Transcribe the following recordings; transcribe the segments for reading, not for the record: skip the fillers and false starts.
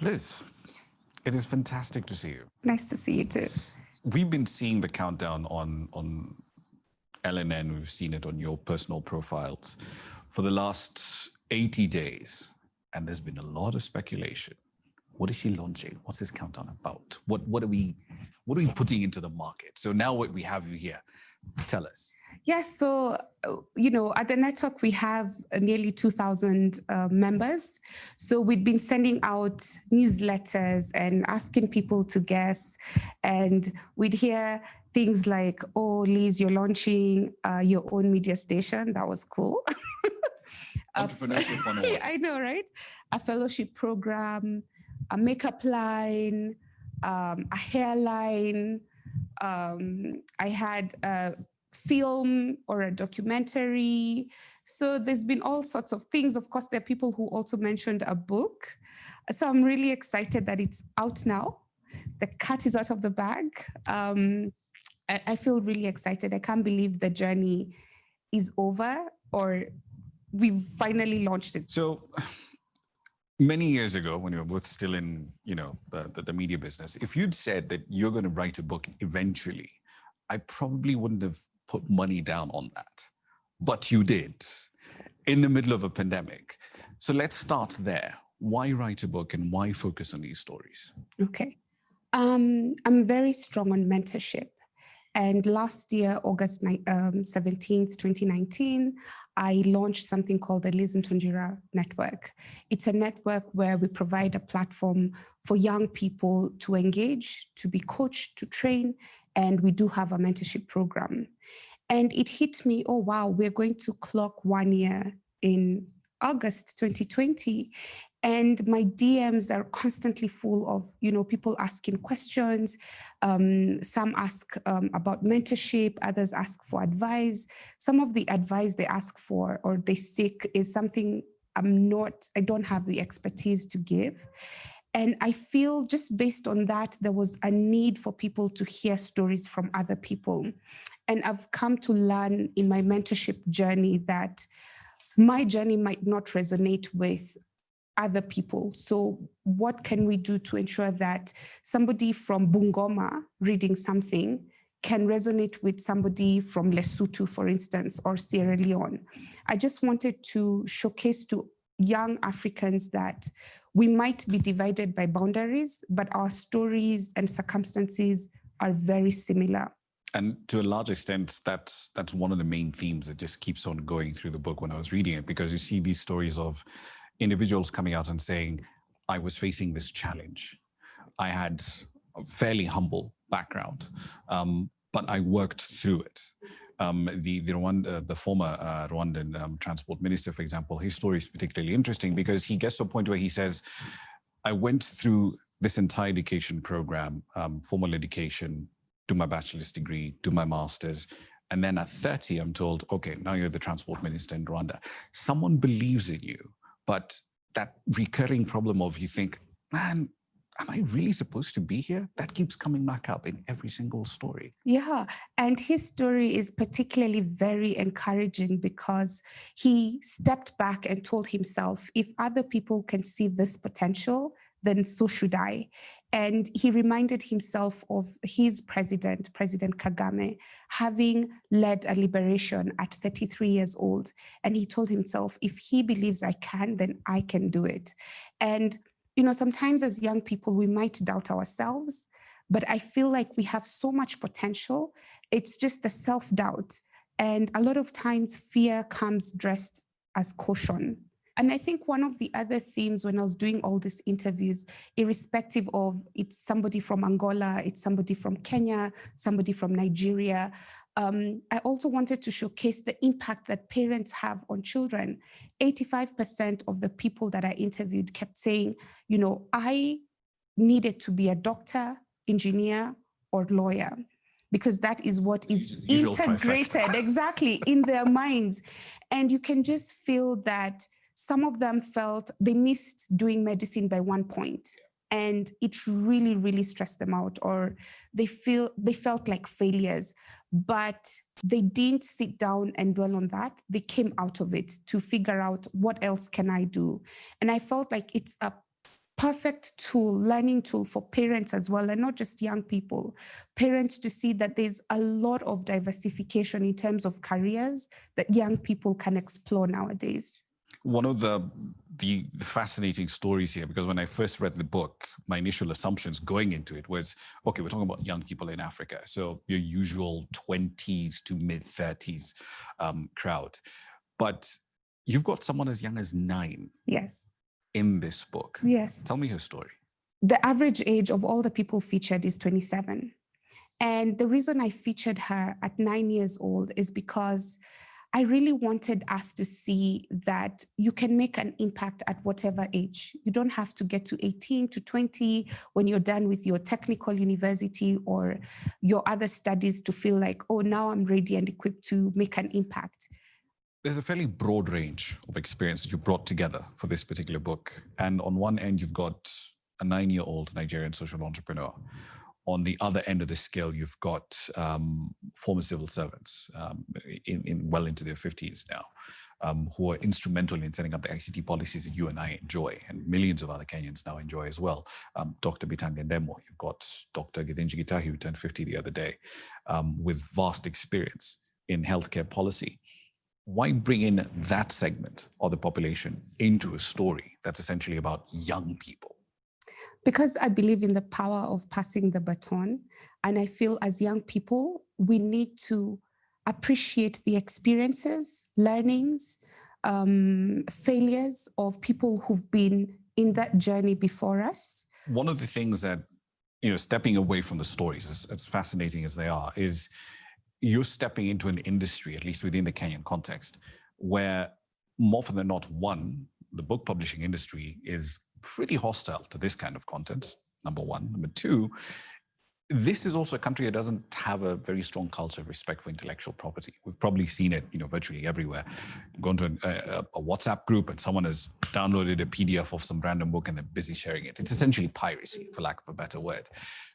Liz, it is fantastic to see you. Nice to see you too. We've been seeing the countdown on LNN. We've seen it on your personal profiles for the last 80 days. And there's been a lot of speculation. What is she launching? What's this countdown about? What are we putting into the market? So now we have you here. Tell us. Yes, so, at the network, we have nearly 2,000 members. So we've been sending out newsletters and asking people to guess. And we'd hear things like, oh, Liz, you're launching your own media station. That was cool. Entrepreneurship 101. I know, right? A fellowship program, a makeup line, a hairline. I had a film or a documentary. So there's been all sorts of things. Of course, there are people who also mentioned a book. So I'm really excited that it's out now. The cat is out of the bag. I feel really excited. I can't believe the journey is over, or we've finally launched it. So many years ago, when you were both still in, the media business, if you'd said that you're going to write a book eventually, I probably wouldn't have put money down on that. But you did, in the middle of a pandemic. So let's start there. Why write a book and why focus on these stories? Okay. I'm very strong on mentorship. And last year, August 17th, 2019, I launched something called the Liz Ntunjira Network. It's a network where we provide a platform for young people to engage, to be coached, to train, and we do have a mentorship program. And it hit me, oh, wow, we're going to clock 1 year in August 2020. And my DMs are constantly full of, people asking questions. Some ask about mentorship, others ask for advice. Some of the advice they ask for or they seek is something I don't have the expertise to give. And I feel just based on that, there was a need for people to hear stories from other people. And I've come to learn in my mentorship journey that my journey might not resonate with other people. So what can we do to ensure that somebody from Bungoma reading something can resonate with somebody from Lesotho, for instance, or Sierra Leone? I just wanted to showcase to young Africans that we might be divided by boundaries, but our stories and circumstances are very similar. And to a large extent, that's one of the main themes that just keeps on going through the book when I was reading it, because you see these stories of individuals coming out and saying, I was facing this challenge. I had a fairly humble background, but I worked through it. The former Rwandan transport minister, for example, his story is particularly interesting because he gets to a point where he says, I went through this entire education program, formal education, do my bachelor's degree, do my master's. And then at 30, I'm told, okay, now you're the transport minister in Rwanda. Someone believes in you, but that recurring problem of you think, man, am I really supposed to be here? That keeps coming back up in every single story. Yeah, and his story is particularly very encouraging because he stepped back and told himself, if other people can see this potential, then so should I. And he reminded himself of his President Kagame, having led a liberation at 33 years old. And he told himself, if he believes I can, then I can do it. And sometimes as young people, we might doubt ourselves, but I feel like we have so much potential. It's just the self-doubt. And a lot of times fear comes dressed as caution. And I think one of the other themes when I was doing all these interviews, irrespective of it's somebody from Angola, it's somebody from Kenya, somebody from Nigeria, I also wanted to showcase the impact that parents have on children. 85% of the people that I interviewed kept saying, I needed to be a doctor, engineer, or lawyer, because that is what is integrated exactly in their minds. And you can just feel that some of them felt they missed doing medicine by one point. And it really, really stressed them out, or they felt like failures, but they didn't sit down and dwell on that. They came out of it to figure out what else can I do. And I felt like it's a perfect tool, learning tool for parents as well, and not just young people. Parents to see that there's a lot of diversification in terms of careers that young people can explore nowadays. One of the fascinating stories here, because when I first read the book, my initial assumptions going into it was, okay, we're talking about young people in Africa. So your usual 20s to mid 30s crowd. But you've got someone as young as 9. Yes. In this book. Yes. Tell me her story. The average age of all the people featured is 27. And the reason I featured her at 9 years old is because I really wanted us to see that you can make an impact at whatever age. You don't have to get to 18 to 20 when you're done with your technical university or your other studies to feel like, oh, now I'm ready and equipped to make an impact. There's a fairly broad range of experience that you brought together for this particular book. And on one end, you've got a 9-year-old Nigerian social entrepreneur. On the other end of the scale, you've got former civil servants well into their 50s now, who are instrumental in setting up the ICT policies that you and I enjoy, and millions of other Kenyans now enjoy as well. Dr. Bitanga Ndemo, you've got Dr. Githinji Gitahi, who turned 50 the other day, with vast experience in healthcare policy. Why bring in that segment of the population into a story that's essentially about young people? Because I believe in the power of passing the baton. And I feel as young people, we need to appreciate the experiences, learnings, failures of people who've been in that journey before us. One of the things that, stepping away from the stories, as fascinating as they are, is you're stepping into an industry, at least within the Kenyan context, where more often than not, one, the book publishing industry is pretty hostile to this kind of content, number one. Number two, this is also a country that doesn't have a very strong culture of respect for intellectual property. We've probably seen it, virtually everywhere. Go into a WhatsApp group and someone has downloaded a PDF of some random book and they're busy sharing it. It's essentially piracy, for lack of a better word.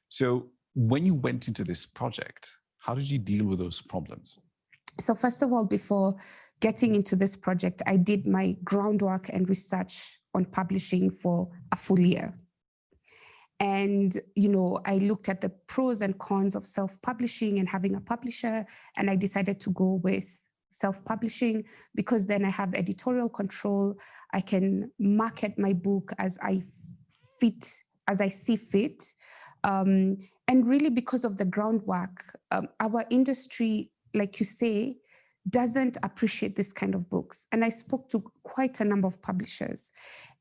So when you went into this project, how did you deal with those problems? So first of all, before getting into this project, I did my groundwork and research on publishing for a full year. And, I looked at the pros and cons of self-publishing and having a publisher, and I decided to go with self-publishing because then I have editorial control. I can market my book as I see fit. And really because of the groundwork, our industry, like you say, doesn't appreciate this kind of books. And I spoke to quite a number of publishers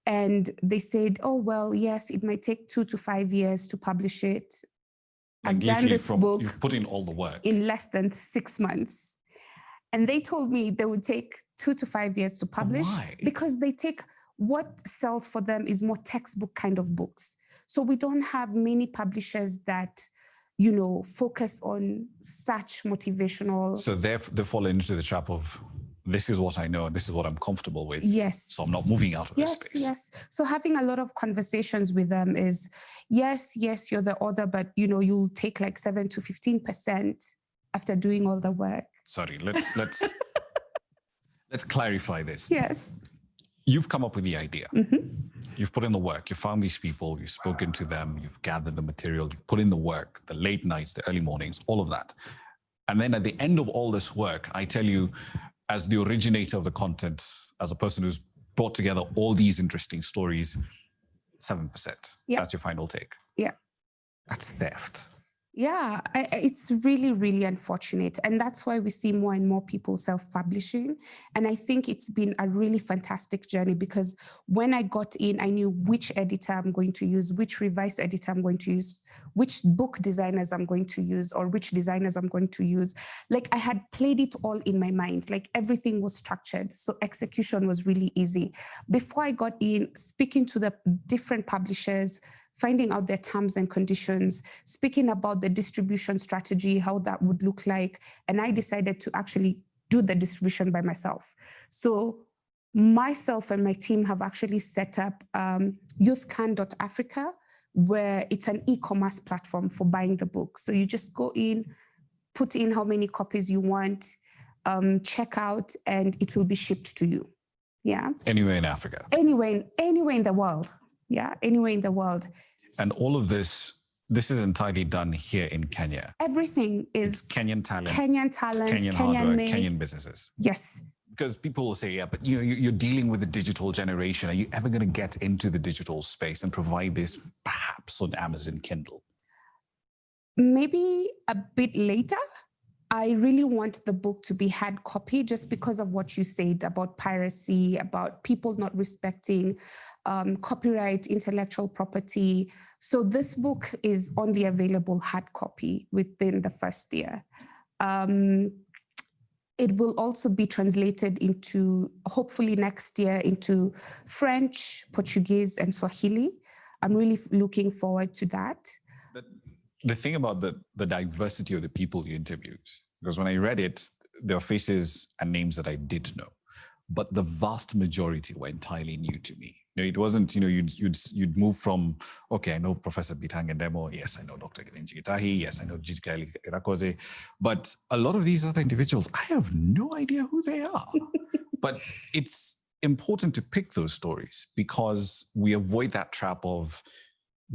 and they said, oh, well, yes, it might take 2 to 5 years to publish it. I've done this book. You've put in all the work. In less than 6 months. And they told me they would take 2 to 5 years to publish. Why? Because they take what sells for them is more textbook kind of books. So we don't have many publishers that focus on such motivational. So they fall into the trap of, this is what I know, and this is what I'm comfortable with. Yes. So I'm not moving out of this space. Yes. So having a lot of conversations with them is, yes, you're the author, but you'll take like 7 to 15% after doing all the work. Sorry, let's let's clarify this. Yes. You've come up with the idea. Mm-hmm. You've put in the work. You found these people. You've spoken to them. You've gathered the material. You've put in the work, the late nights, the early mornings, all of that. And then at the end of all this work, I tell you, as the originator of the content, as a person who's brought together all these interesting stories, 7%. Yeah. That's your final take. Yeah. That's theft. Yeah, it's really, really unfortunate. And that's why we see more and more people self-publishing. And I think it's been a really fantastic journey because when I got in, I knew which editor I'm going to use, which revised editor I'm going to use, which book designers I'm going to use, or which designers I'm going to use. Like I had played it all in my mind, like everything was structured. So execution was really easy. Before I got in, speaking to the different publishers, finding out their terms and conditions, speaking about the distribution strategy, how that would look like. And I decided to actually do the distribution by myself. So myself and my team have actually set up youthcan.africa, where it's an e-commerce platform for buying the book. So you just go in, put in how many copies you want, check out, and it will be shipped to you. Yeah. Anywhere in Africa. Anywhere in the world. Yeah, anywhere in the world. And all of this is entirely done here in Kenya. Everything It's is Kenyan talent, Kenyan hardware, made. Kenyan businesses. Yes. Because people will say, yeah, but you're dealing with the digital generation. Are you ever going to get into the digital space and provide this perhaps on Amazon Kindle? Maybe a bit later. I really want the book to be hard copy just because of what you said about piracy, about people not respecting copyright, intellectual property. So this book is only available hard copy within the first year. It will also be translated into, hopefully next year, into French, Portuguese, and Swahili. I'm really looking forward to that. The thing about the diversity of the people you interviewed, because when I read it, there are faces and names that I did know, but the vast majority were entirely new to me. It wasn't, you'd move from, okay, I know Professor Bitang Ndemo, yes, I know Dr. Ngenchi Gitahi, yes, I know Jidkai Irakoze, but a lot of these other individuals, I have no idea who they are. But it's important to pick those stories because we avoid that trap of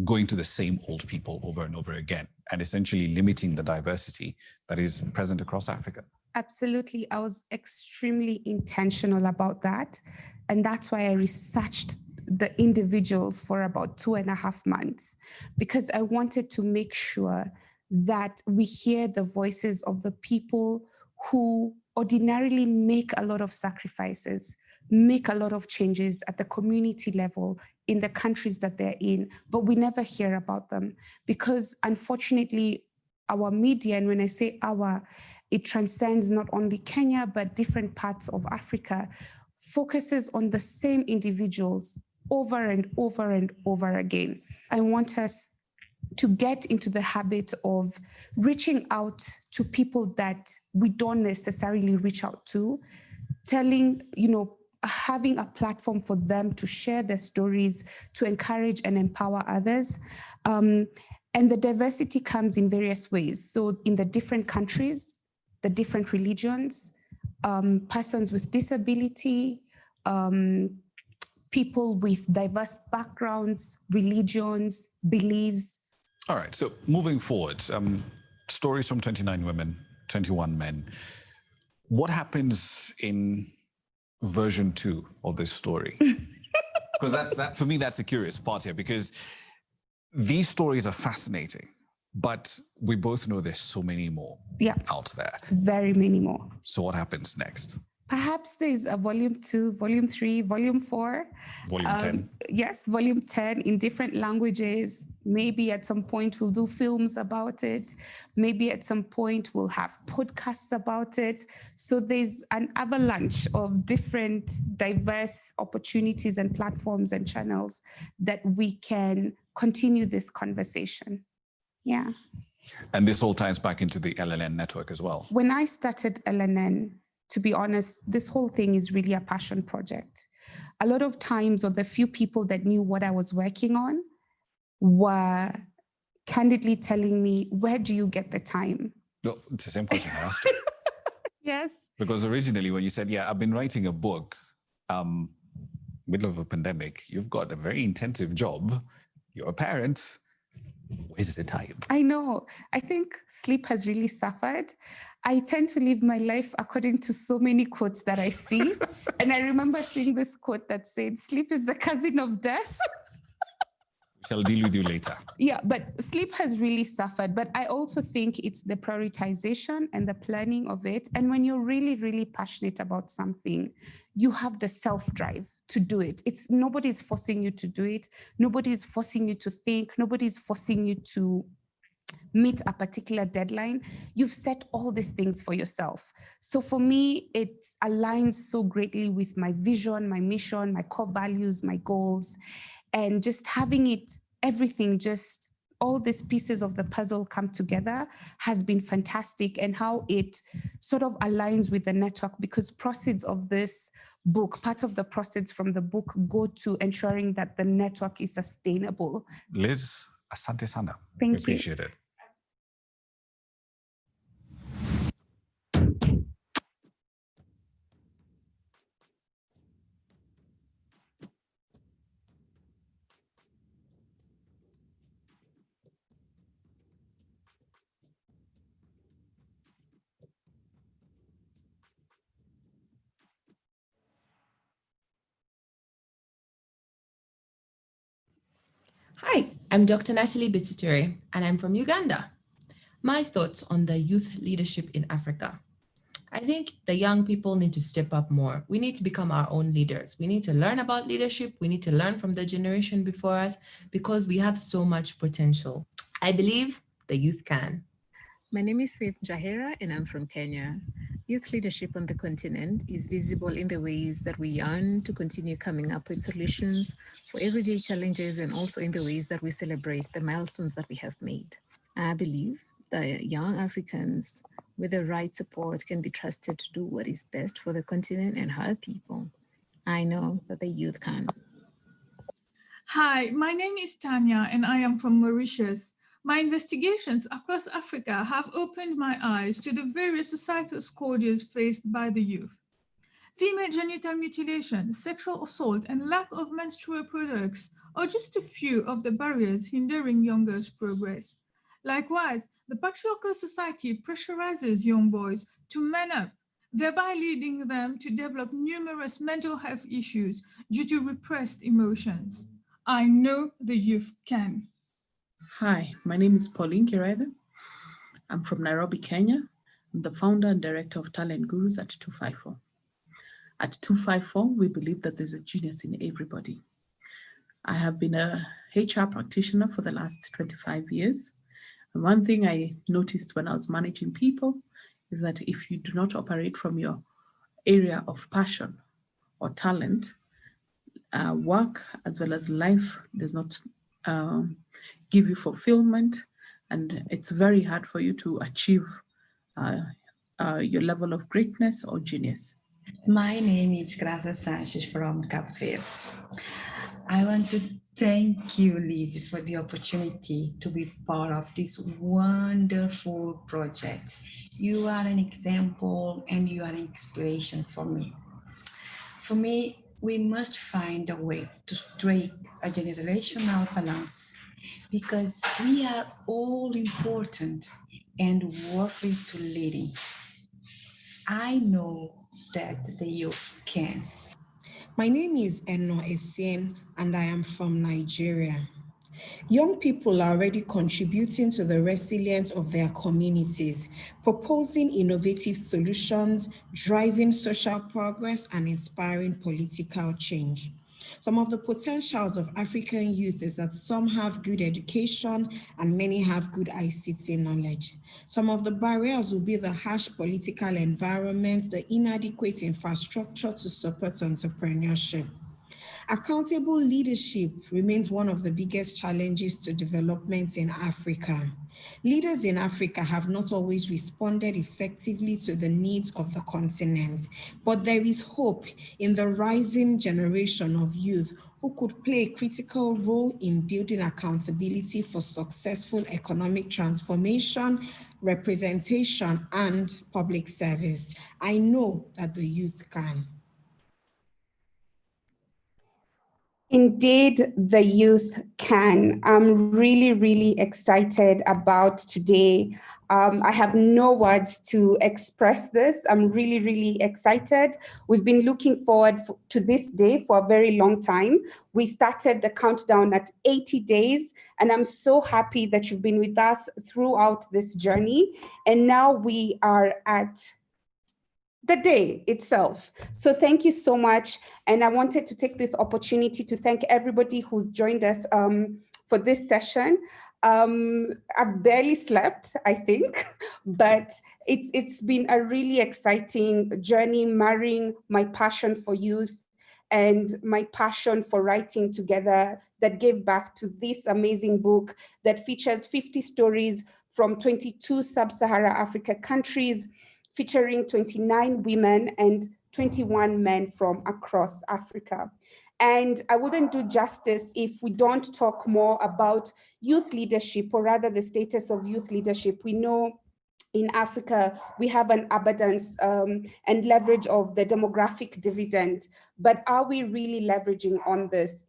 going to the same old people over and over again and essentially limiting the diversity that is present across Africa. Absolutely. I was extremely intentional about that. And that's why I researched the individuals for about 2.5 months, because I wanted to make sure that we hear the voices of the people who ordinarily make a lot of sacrifices, make a lot of changes at the community level in the countries that they're in, but we never hear about them because unfortunately our media, and when I say our, it transcends not only Kenya, but different parts of Africa, focuses on the same individuals over and over and over again. I want us to get into the habit of reaching out to people that we don't necessarily reach out to, telling, having a platform for them to share their stories, to encourage and empower others. And the diversity comes in various ways. So in the different countries, the different religions, persons with disability, people with diverse backgrounds, religions, beliefs. All right, so moving forward, stories from 29 women, 21 men. What happens in version 2 of this story? Because that for me, that's a curious part here, because these stories are fascinating, but we both know there's so many more out there. Very many more. So what happens next? Perhaps there's a volume 2, volume 3, volume 4. Volume 10. Yes, volume 10 in different languages. Maybe at some point we'll do films about it. Maybe at some point we'll have podcasts about it. So there's an avalanche of different diverse opportunities and platforms and channels that we can continue this conversation. Yeah. And this all ties back into the LNN network as well. When I started LNN, to be honest, this whole thing is really a passion project. A lot of times, or the few people that knew what I was working on were candidly telling me, where do you get the time? No, it's the same question I asked you. Yes. Because originally when you said, yeah, I've been writing a book, middle of a pandemic, you've got a very intensive job, you're a parent, where's the time? I know. I think sleep has really suffered. I tend to live my life according to so many quotes that I see. And I remember seeing this quote that said, sleep is the cousin of death. Shall deal with you later. Yeah, but sleep has really suffered. But I also think it's the prioritization and the planning of it. And when you're really, really passionate about something, you have the self-drive to do it. Nobody's forcing you to do it. Nobody's forcing you to think. Nobody's forcing you to meet a particular deadline. You've set all these things for yourself. So for me, it aligns so greatly with my vision, my mission, my core values, my goals, and just having it, everything, just all these pieces of the puzzle come together has been fantastic, and how it sort of aligns with the network, because proceeds of this book, part of the proceeds from the book go to ensuring that the network is sustainable. Liz, asante sana. Thank you. Appreciate it. I'm Dr. Natalie Bititure, and I'm from Uganda. My thoughts on the youth leadership in Africa. I think the young people need to step up more. We need to become our own leaders. We need to learn about leadership. We need to learn from the generation before us because we have so much potential. I believe the youth can. My name is Faith Jahera and I'm from Kenya. Youth leadership on the continent is visible in the ways that we yearn to continue coming up with solutions for everyday challenges and also in the ways that we celebrate the milestones that we have made. I believe that young Africans with the right support can be trusted to do what is best for the continent and her people. I know that the youth can. Hi, my name is Tanya and I am from Mauritius. My investigations across Africa have opened my eyes to the various societal scourges faced by the youth. Female genital mutilation, sexual assault, and lack of menstrual products are just a few of the barriers hindering young girls' progress. Likewise, the patriarchal society pressurizes young boys to man up, thereby leading them to develop numerous mental health issues due to repressed emotions. I know the youth can. Hi, my name is Pauline Kiraithe. I'm from Nairobi, Kenya. I'm the founder and director of Talent Gurus at 254. At 254, we believe that there's a genius in everybody. I have been a HR practitioner for the last 25 years. And one thing I noticed when I was managing people is that if you do not operate from your area of passion or talent, work as well as life does not give you fulfillment, and it's very hard for you to achieve your level of greatness or genius. My name is Graça Sanchez from Cape Verde. I want to thank you, Liz, for the opportunity to be part of this wonderful project. You are an example and you are an inspiration for me. For me, we must find a way to strike a generational balance because we are all important and worthy to leading. I know that the youth can. My name is Eno Essien and I am from Nigeria. Young people are already contributing to the resilience of their communities, proposing innovative solutions, driving social progress, and inspiring political change. Some of the potentials of African youth is that some have good education and many have good ICT knowledge. Some of the barriers will be the harsh political environment, the inadequate infrastructure to support entrepreneurship. Accountable leadership remains one of the biggest challenges to development in Africa. Leaders in Africa have not always responded effectively to the needs of the continent, but there is hope in the rising generation of youth who could play a critical role in building accountability for successful economic transformation, representation, and public service. I know that the youth can. Indeed, the youth can. I'm really, really excited about today. I have no words to express this. I'm really, really excited. We've been looking forward to this day for a very long time. We started the countdown at 80 days, and I'm so happy that you've been with us throughout this journey. And now we are at the day itself. So thank you so much. And I wanted to take this opportunity to thank everybody who's joined us for this session. I've barely slept, I think, but it's been a really exciting journey, marrying my passion for youth and my passion for writing together that gave birth to this amazing book that features 50 stories from 22 sub-Saharan Africa countries, featuring 29 women and 21 men from across Africa. And I wouldn't do justice if we don't talk more about youth leadership, or rather the status of youth leadership. We know in Africa, we have an abundance and leverage of the demographic dividend, but are we really leveraging on this?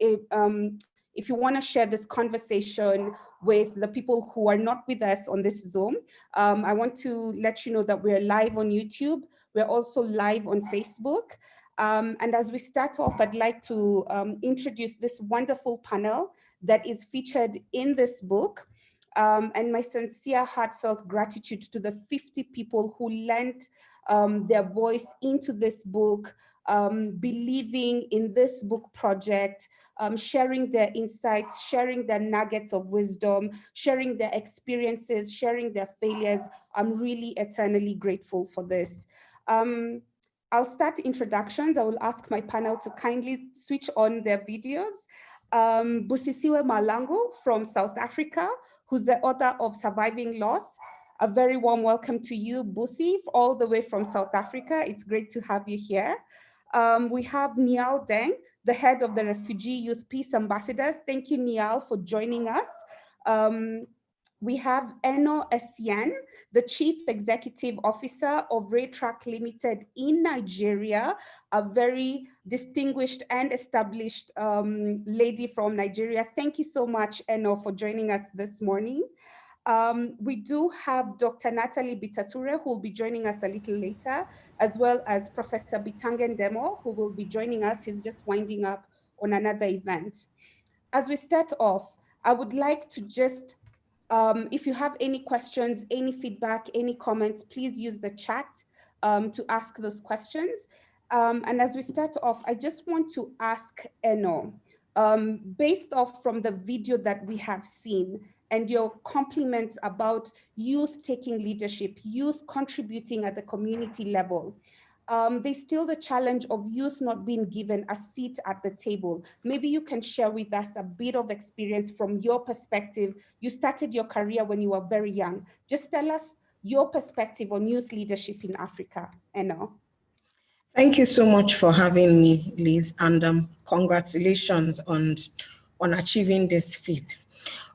If you want to share this conversation with the people who are not with us on this Zoom, I want to let you know that we're live on YouTube. We're also live on Facebook. And as we start off, I'd like to introduce this wonderful panel that is featured in this book. And my sincere, heartfelt gratitude to the 50 people who lent their voice into this book, believing in this book project, sharing their insights, sharing their nuggets of wisdom, sharing their experiences, sharing their failures. I'm really eternally grateful for this. I'll start introductions. I will ask my panel to kindly switch on their videos. Busisiwe Malango from South Africa, who's the author of Surviving Loss. A very warm welcome to you, Busi, all the way from South Africa. It's great to have you here. We have Niall Deng, the head of the Refugee Youth Peace Ambassadors. Thank you, Niall, for joining us. We have Eno Essien, the Chief Executive Officer of Raytrack Limited in Nigeria, a very distinguished and established lady from Nigeria. Thank you so much, Eno, for joining us this morning. We do have Dr. Natalie Bitature, who will be joining us a little later, as well as Professor Bitangen Demo, who will be joining us. He's just winding up on another event. As we start off, I would like to just, if you have any questions, any feedback, any comments, please use the chat to ask those questions. And as we start off, I just want to ask Eno, based off from the video that we have seen, and your compliments about youth taking leadership, youth contributing at the community level. There's still the challenge of youth not being given a seat at the table. Maybe you can share with us a bit of experience from your perspective. You started your career when you were very young. Just tell us your perspective on youth leadership in Africa, Eno. Thank you so much for having me, Liz, and congratulations on achieving this feat.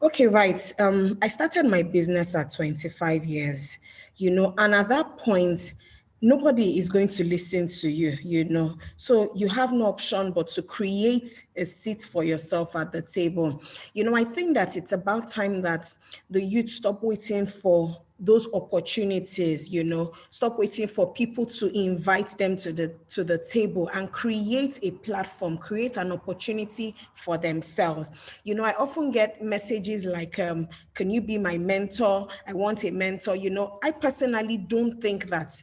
Okay, right. I started my business at 25 years, and at that point, nobody is going to listen to you, so you have no option but to create a seat for yourself at the table. I think that it's about time that the youth stop waiting for those opportunities, stop waiting for people to invite them to the table and create a platform, create an opportunity for themselves. I often get messages like, can you be my mentor? I want a mentor. I personally don't think that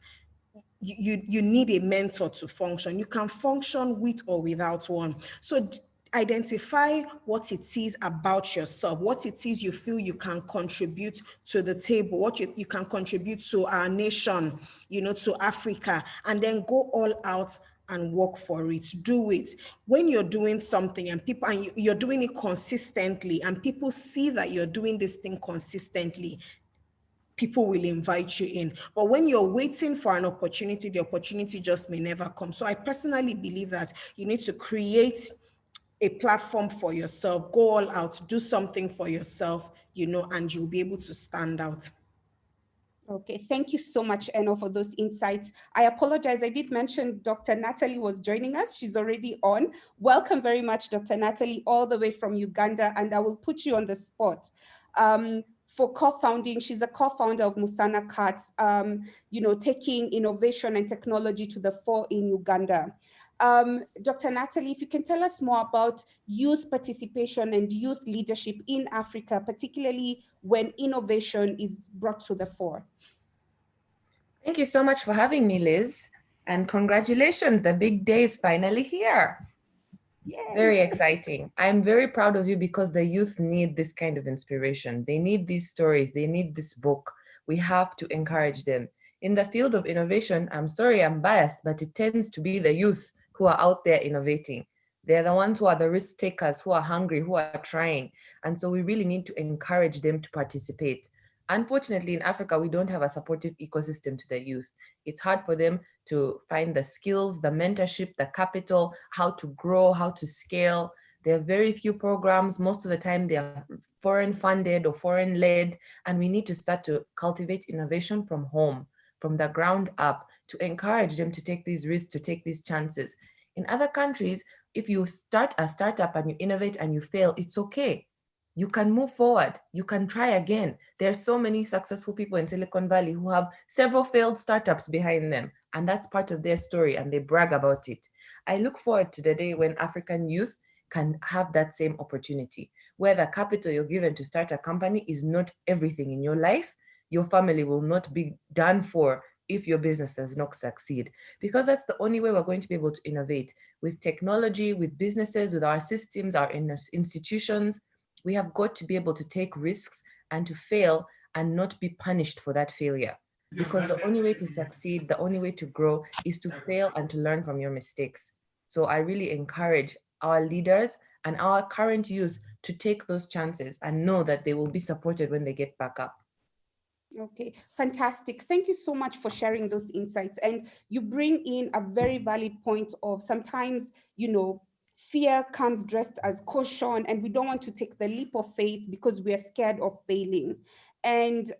you need a mentor to function. You can function with or without one. So identify what it is about yourself, what it is you feel you can contribute to the table, what you can contribute to our nation, to Africa, and then go all out and work for it. Do it. When you're doing something and you're doing it consistently, and people see that you're doing this thing consistently, people will invite you in. But when you're waiting for an opportunity, the opportunity just may never come. So I personally believe that you need to create a platform for yourself, go all out, do something for yourself, and you'll be able to stand out. Okay, thank you so much, Eno, for those insights. I apologize, I did mention Dr. Natalie was joining us. She's already on. Welcome very much, Dr. Natalie, all the way from Uganda, and I will put you on the spot. For co-founding, she's a co-founder of Musana Cards, taking innovation and technology to the fore in Uganda. Dr. Natalie, if you can tell us more about youth participation and youth leadership in Africa, particularly when innovation is brought to the fore. Thank you so much for having me, Liz. And congratulations, the big day is finally here. Yay. Very exciting. I'm very proud of you because the youth need this kind of inspiration. They need these stories. They need this book. We have to encourage them. In the field of innovation, I'm sorry I'm biased, but it tends to be the youth who are out there innovating. They're the ones who are the risk takers, who are hungry, who are trying. And so we really need to encourage them to participate. Unfortunately, in Africa, we don't have a supportive ecosystem to the youth. It's hard for them to find the skills, the mentorship, the capital, how to grow, how to scale. There are very few programs. Most of the time, they are foreign funded or foreign led. And we need to start to cultivate innovation from home, from the ground up, to encourage them to take these risks, to take these chances. In other countries, if you start a startup and you innovate and you fail, it's okay. You can move forward. You can try again. There are so many successful people in Silicon Valley who have several failed startups behind them, and that's part of their story, and they brag about it. I look forward to the day when African youth can have that same opportunity. where the capital you're given to start a company is not everything in your life. Your family will not be done for if your business does not succeed, because that's the only way we're going to be able to innovate with technology, with businesses, with our systems, our institutions. We have got to be able to take risks and to fail and not be punished for that failure. Because the only way to succeed, the only way to grow is to fail and to learn from your mistakes. So I really encourage our leaders and our current youth to take those chances and know that they will be supported when they get back up. Okay, fantastic. Thank you so much for sharing those insights. And you bring in a very valid point of sometimes, you know, fear comes dressed as caution, and we don't want to take the leap of faith because we are scared of failing. And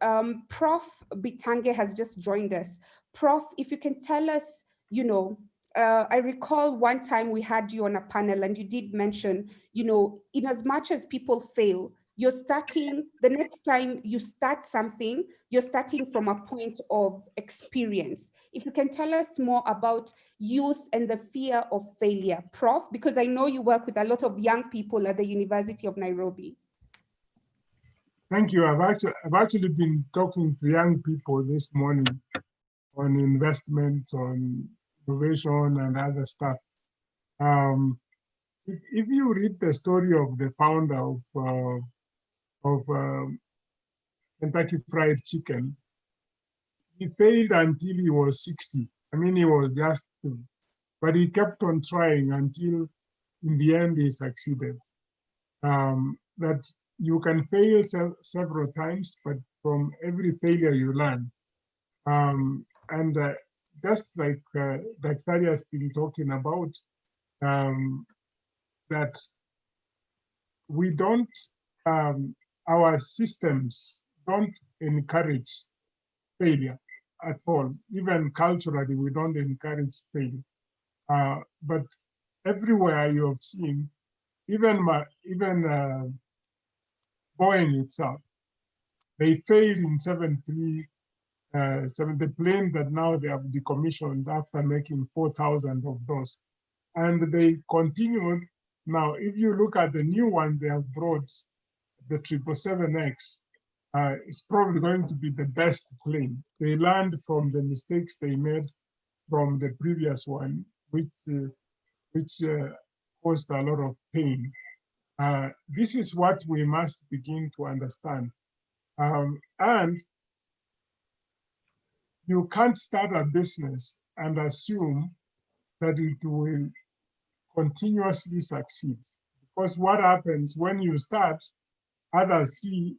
Prof. Bitange has just joined us. Prof, if you can tell us, you know, I recall one time we had you on a panel and you did mention, you know, in as much as people fail, you're starting, the next time you start something, you're starting from a point of experience. If you can tell us more about youth and the fear of failure, Prof, because I know you work with a lot of young people at the University of Nairobi. Thank you. I've actually been talking to young people this morning on investments, on innovation and other stuff. If you read the story of the founder of Kentucky Fried Chicken, he failed until he was 60. I mean, he was just, but he kept on trying until in the end he succeeded. That you can fail several times, but from every failure you learn. Just like Daktari has been talking about, that we don't, our systems don't encourage failure at all. Even culturally, we don't encourage failure. But everywhere you have seen, even Boeing itself, they failed in 73, the plane that now they have decommissioned after making 4,000 of those. And they continued. Now, if you look at the new one they have brought, the 777X, it's probably going to be the best plane. They learned from the mistakes they made from the previous one, which caused a lot of pain. This is what we must begin to understand. And you can't start a business and assume that it will continuously succeed. Because what happens when you start, others see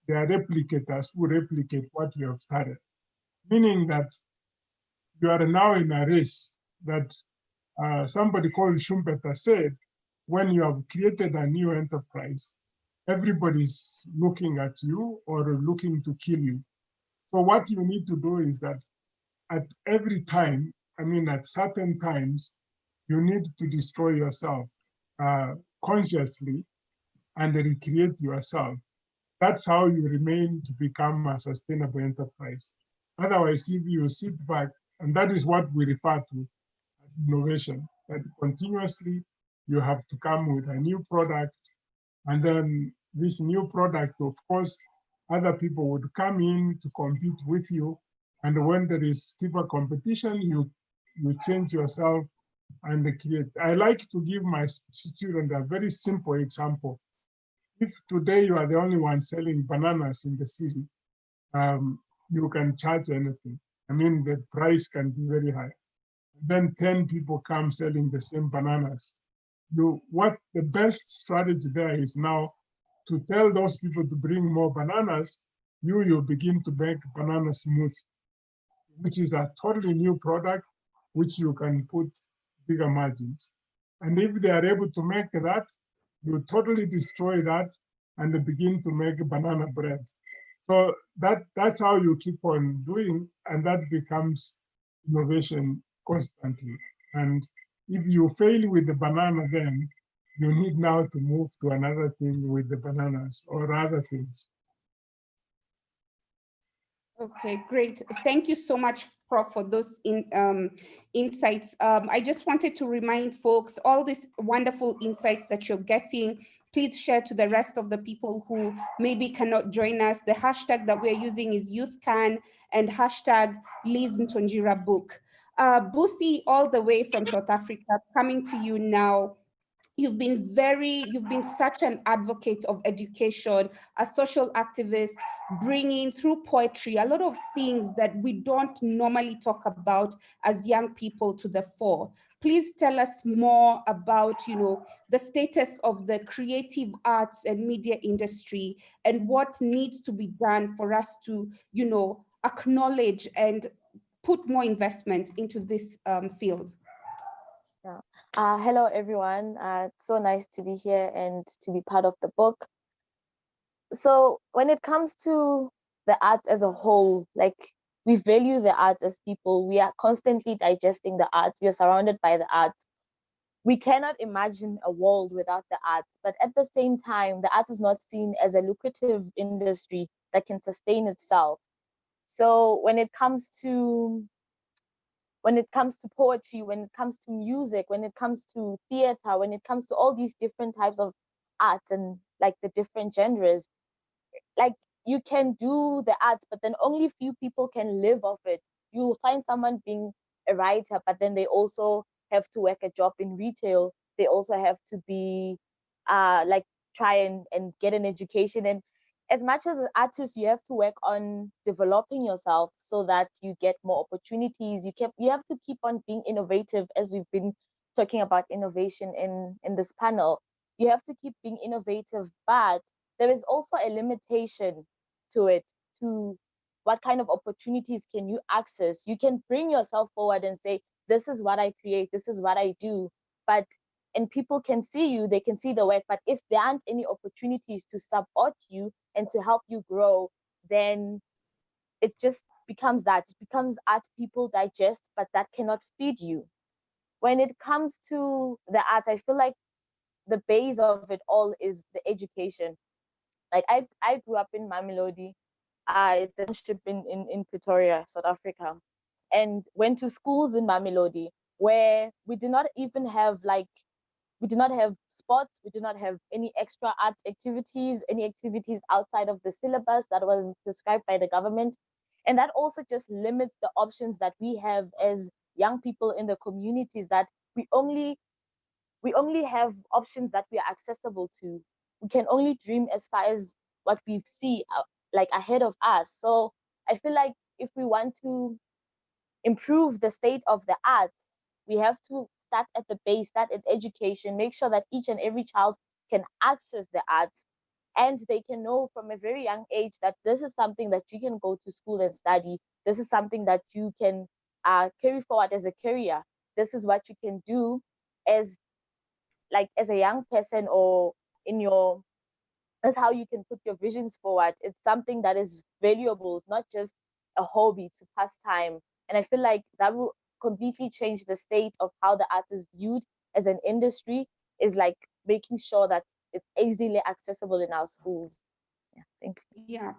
their replicators who replicate what you have started. Meaning that you are now in a race that somebody called Schumpeter said, when you have created a new enterprise, everybody's looking at you or looking to kill you. So what you need to do is that at every time, I mean, at certain times, you need to destroy yourself consciously and recreate yourself. That's how you remain to become a sustainable enterprise. Otherwise, if you sit back, and that is what we refer to as innovation, that continuously you have to come with a new product, and then this new product, of course, other people would come in to compete with you, and when there is stiffer competition, you change yourself and create. I like to give my students a very simple example. If today you are the only one selling bananas in the city, you can charge anything. I mean, the price can be very high. Then 10 people come selling the same bananas. What the best strategy there is now to tell those people to bring more bananas, you begin to make banana smoothie, which is a totally new product, which you can put bigger margins. And if they are able to make that, you totally destroy that and they begin to make banana bread. So that's how you keep on doing, and that becomes innovation constantly. And if you fail with the banana, then you need now to move to another thing with the bananas or other things. Okay, great. Thank you so much, Prof, for those insights. I just wanted to remind folks, all these wonderful insights that you're getting please share to the rest of the people who maybe cannot join us. The hashtag that we're using is YouthCan and hashtag Liz Ntonjira book. Busi, all the way from South Africa, coming to you now. You've been such an advocate of education, a social activist, bringing through poetry a lot of things that we don't normally talk about as young people to the fore. Please tell us more about, the status of the creative arts and media industry and what needs to be done for us to, acknowledge and put more investment into this field. Yeah. Hello, everyone. It's so nice to be here and to be part of the book. So when it comes to the art as a whole, like, we value the arts as people. We are constantly digesting the arts. We are surrounded by the arts. We cannot imagine a world without the arts. But at the same time, the arts is not seen as a lucrative industry that can sustain itself. So when it comes to poetry, when it comes to music, when it comes to theater, when it comes to all these different types of arts and like the different genres, like, you can do the arts, but then only few people can live off it. You find someone being a writer, but then they also have to work a job in retail. They also have to be try and get an education. And as much as an artist, you have to work on developing yourself so that you get more opportunities. You have to keep on being innovative, as we've been talking about innovation in this panel. You have to keep being innovative, but there is also a limitation to it, to what kind of opportunities can you access. You can bring yourself forward and say, this is what I create, this is what I do, and people can see you, they can see the work, but if there aren't any opportunities to support you and to help you grow, then it just becomes art people digest, but that cannot feed you. When it comes to the art, I feel like the base of it all is the education. Like, I grew up in Mamelodi. It's a township in Pretoria, South Africa, and went to schools in Mamelodi where we did not even have sports, we did not have any extra art activities, any activities outside of the syllabus that was prescribed by the government. And that also just limits the options that we have as young people in the communities, that we only have options that we are accessible to. We can only dream as far as what we see like ahead of us. So I feel like if we want to improve the state of the arts, we have to start at the base, start at education, make sure that each and every child can access the arts, and they can know from a very young age that this is something that you can go to school and study. This is something that you can carry forward as a career. This is what you can do as a young person, or that's how you can put your visions forward. It's something that is valuable. It's not just a hobby to pass time. And I feel like that will completely change the state of how the art is viewed as an industry, is like making sure that it's easily accessible in our schools. Yeah, thanks. Yeah,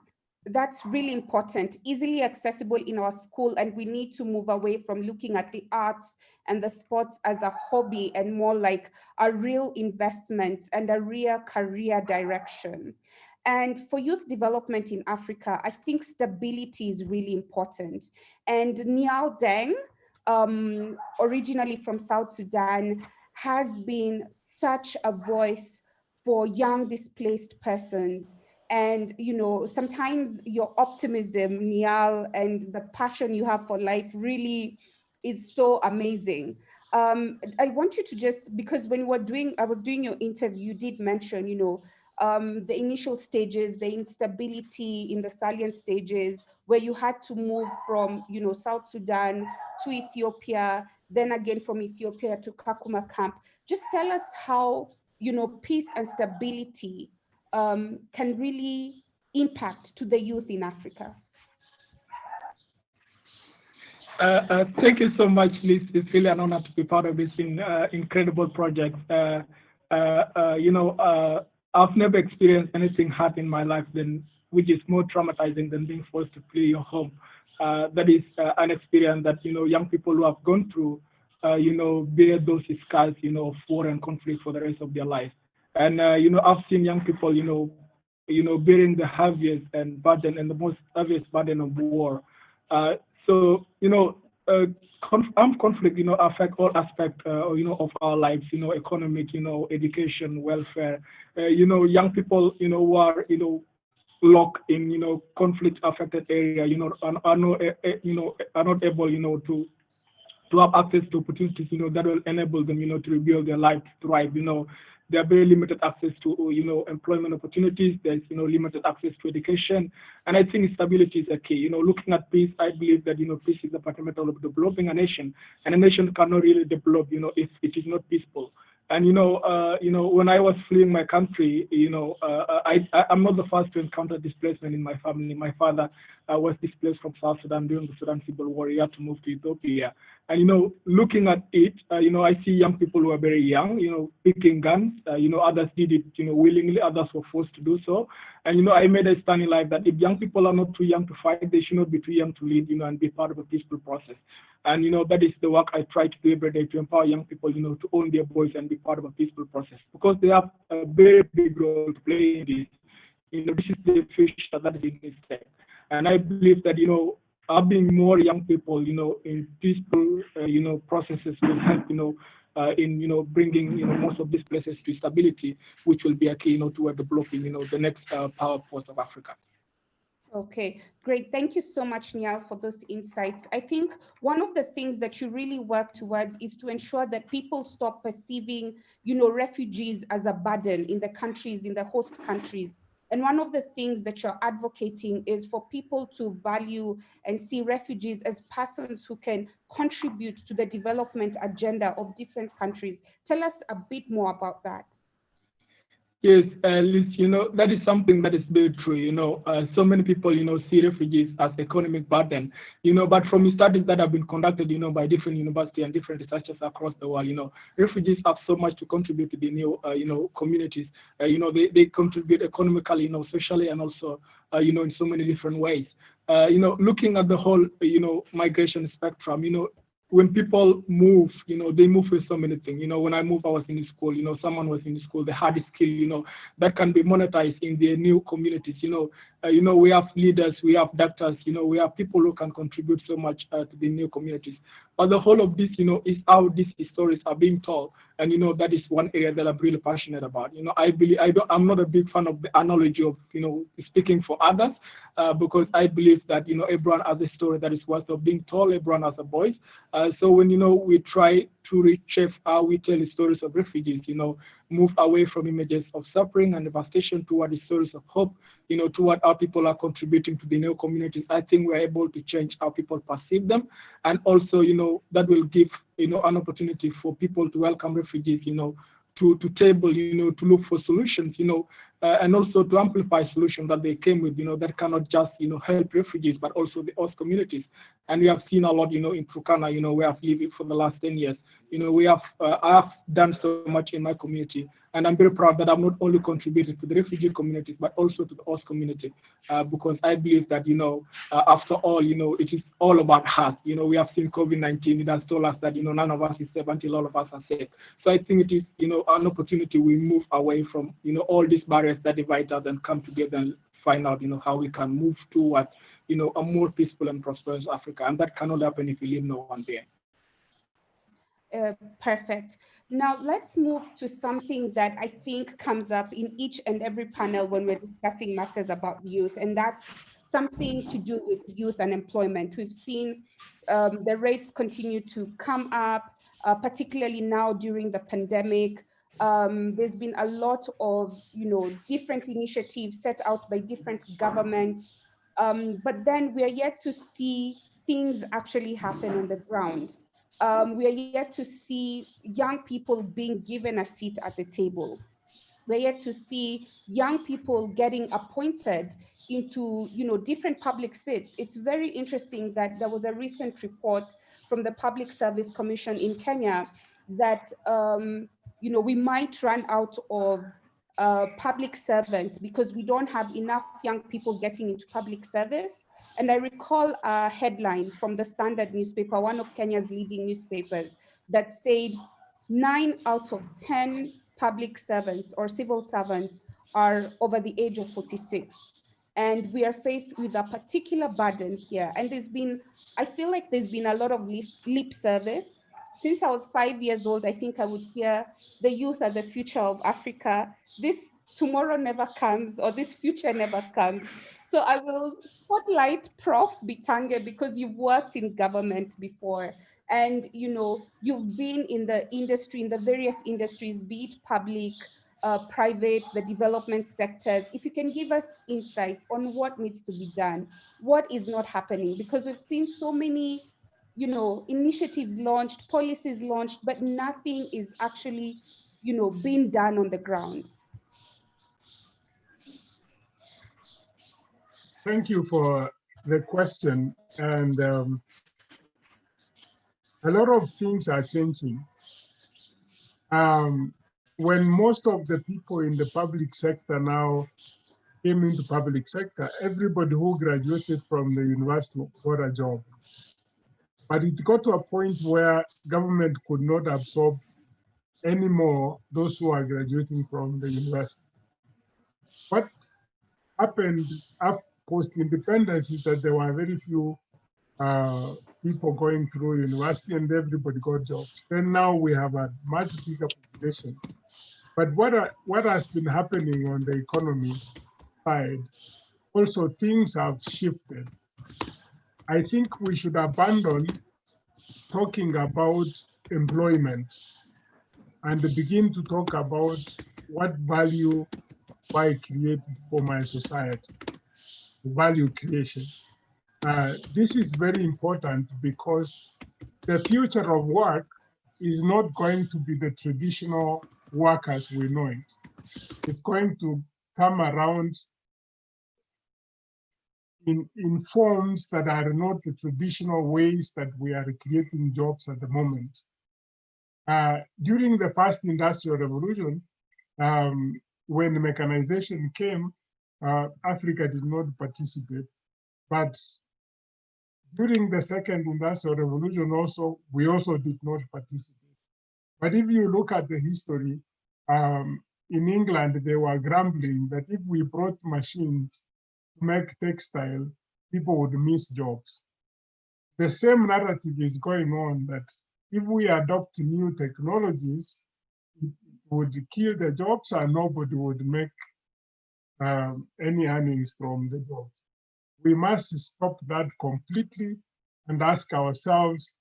that's really important. Easily accessible in our school, and we need to move away from looking at the arts and the sports as a hobby and more like a real investment and a real career direction. And for youth development in Africa, I think stability is really important. And Niall Deng, originally from South Sudan, has been such a voice for young displaced persons. And, sometimes your optimism, Niall, and the passion you have for life really is so amazing. I want you to just, because when I was doing your interview, you did mention, the initial stages, the instability in the salient stages, where you had to move from, South Sudan to Ethiopia, then again from Ethiopia to Kakuma camp. Just tell us how, peace and stability can really impact to the youth in Africa. Thank you so much, Liz. It's really an honor to be part of this incredible project. I've never experienced anything hard in my life which is more traumatizing than being forced to flee your home. That is an experience that, young people who have gone through, bear those scars, of war and conflict for the rest of their life. And I've seen young people, bearing the heaviest and burden and the most heaviest burden of war. So armed conflict, affect all aspects, of our lives, economic, education, welfare. Young people, who are, locked in, conflict affected area, are not, are not able, to have access to opportunities, that will enable them, to rebuild their life, to thrive. They have very limited access to, employment opportunities. There's, limited access to education. And I think stability is a key. Looking at peace, I believe that, peace is the fundamental of developing a nation. And a nation cannot really develop, if it is not peaceful. And when I was fleeing my country, I'm not the first to encounter displacement in my family. My father was displaced from South Sudan during the Sudan Civil War. He had to move to Ethiopia. And looking at it, I see young people who are very young, picking guns. Others did it, willingly. Others were forced to do so. And I made a stand in life that if young people are not too young to fight, they should not be too young to lead, and be part of a peaceful process. And that is the work I try to do every day, to empower young people, to own their voice and be part of a peaceful process, because they have a very big role to play in this. This is the future that is in stake. And I believe that having more young people, in peaceful, processes will help, in bringing most of these places to stability, which will be a key, toward developing, the next power force of Africa. Okay, great. Thank you so much, Niall, for those insights. I think one of the things that you really work towards is to ensure that people stop perceiving, refugees as a burden in the countries, in the host countries. And one of the things that you're advocating is for people to value and see refugees as persons who can contribute to the development agenda of different countries. Tell us a bit more about that. Yes, Liz, that is something that is very true. So many people, see refugees as economic burden, but from studies that have been conducted, by different universities and different researchers across the world, refugees have so much to contribute to the new, communities. They contribute economically, socially, and also, in so many different ways. Looking at the whole, migration spectrum, when people move, they move with so many things. When I moved, I was in school, someone was in school, they had a skill, that can be monetized in their new communities. We have leaders, we have doctors, we have people who can contribute so much to the new communities. But the whole of this, is how these stories are being told. And, that is one area that I'm really passionate about. I'm not a big fan of the analogy of, speaking for others, because I believe that, everyone has a story that is worth of being told, everyone has a voice. So when, we try to reshape how we tell the stories of refugees, move away from images of suffering and devastation toward the stories of hope, toward how people are contributing to the new communities, I think we're able to change how people perceive them. And also, that will give, an opportunity for people to welcome refugees, to table, to look for solutions, and also to amplify solutions that they came with, that cannot just, help refugees, but also the host communities. And we have seen a lot, in Turkana, where I've lived for the last 10 years. I have done so much in my community. And I'm very proud that I've not only contributed to the refugee communities, but also to the host community, because I believe that, after all, it is all about us. We have seen COVID-19. It has told us that, none of us is safe until all of us are safe. So I think it is, an opportunity we move away from, all these barriers that divide us and come together and find out, how we can move towards, a more peaceful and prosperous Africa. And that cannot happen if we leave no one there. Perfect. Now let's move to something that I think comes up in each and every panel when we're discussing matters about youth, and that's something to do with youth unemployment. We've seen the rates continue to come up, particularly now during the pandemic. There's been a lot of, different initiatives set out by different governments, but then we are yet to see things actually happen on the ground. We are yet to see young people being given a seat at the table. We're yet to see young people getting appointed into, different public seats. It's very interesting that there was a recent report from the Public Service Commission in Kenya that, we might run out of public servants because we don't have enough young people getting into public service. And I recall a headline from the Standard newspaper, one of Kenya's leading newspapers, that said 9 out of 10 public servants or civil servants are over the age of 46. And we are faced with a particular burden here. And I feel like there's been a lot of lip service. Since I was 5 years old, I think I would hear the youth are the future of Africa. This tomorrow never comes, or this future never comes. So I will spotlight Prof. Bitange, because you've worked in government before, and you've been in the industry, in the various industries, be it public, private, the development sectors. If you can give us insights on what needs to be done, what is not happening, because we've seen so many initiatives launched, policies launched, but nothing is actually being done on the ground. Thank you for the question. And a lot of things are changing. When most of the people in the public sector now came into public sector, everybody who graduated from the university got a job. But it got to a point where government could not absorb anymore those who are graduating from the university. What happened post-independence is that there were very few people going through university and everybody got jobs. Then now we have a much bigger population. But what has been happening on the economy side, also things have shifted. I think we should abandon talking about employment and begin to talk about what value I created for my society, value creation. This is very important because the future of work is not going to be the traditional work as we know it. It's going to come around in forms that are not the traditional ways that we are creating jobs at the moment. During the first industrial revolution, when mechanization came, Africa did not participate. But during the second industrial revolution we also did not participate. But if you look at the history, in England, they were grumbling that if we brought machines to make textile, people would miss jobs. The same narrative is going on, that if we adopt new technologies, it would kill the jobs and nobody would make any earnings from the job. We must stop that completely and ask ourselves,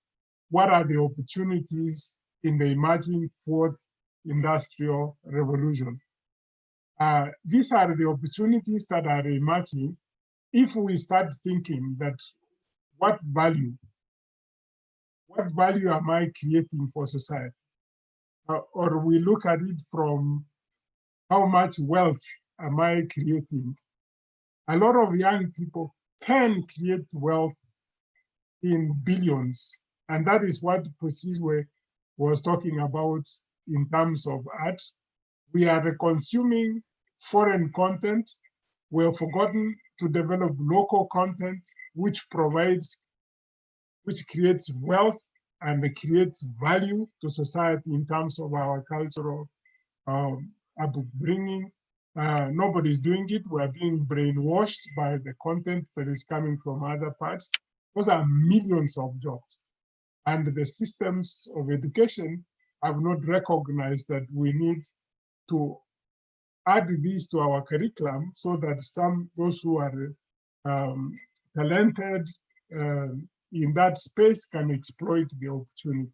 what are the opportunities in the emerging fourth industrial revolution? These are the opportunities that are emerging if we start thinking that what value am I creating for society? Or we look at it from how much wealth am I creating? A lot of young people can create wealth in billions. And that is what Posizwe was talking about in terms of art. We are consuming foreign content. We have forgotten to develop local content, which creates wealth and creates value to society in terms of our cultural upbringing. Nobody's doing it. We're being brainwashed by the content that is coming from other parts. Those are millions of jobs. And the systems of education have not recognized that we need to add these to our curriculum so that those who are talented in that space can exploit the opportunity.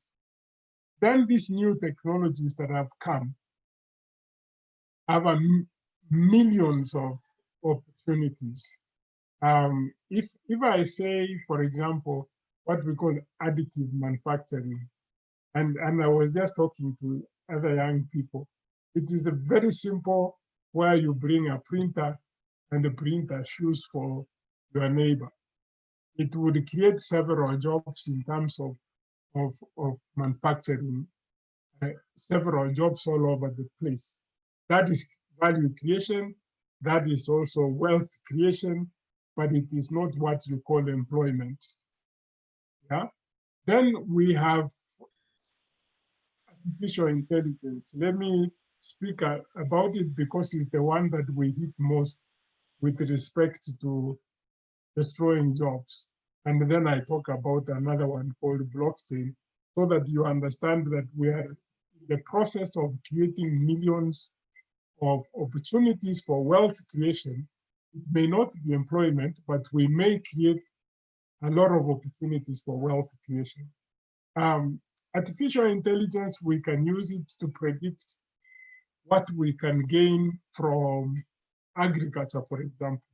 Then these new technologies that have come have millions of opportunities. If I say, for example, what we call additive manufacturing, and I was just talking to other young people, it is a very simple where you bring a printer and the printer shoes for your neighbor. It would create several jobs in terms of manufacturing, several jobs all over the place. That is value creation. That is also wealth creation, but it is not what you call employment. Yeah. Then we have artificial intelligence. Let me speak about it because it's the one that we hit most with respect to destroying jobs. And then I talk about another one called blockchain, so that you understand that we are in the process of creating millions of opportunities for wealth creation. It may not be employment, but we may create a lot of opportunities for wealth creation. Artificial intelligence, we can use it to predict what we can gain from agriculture, for example.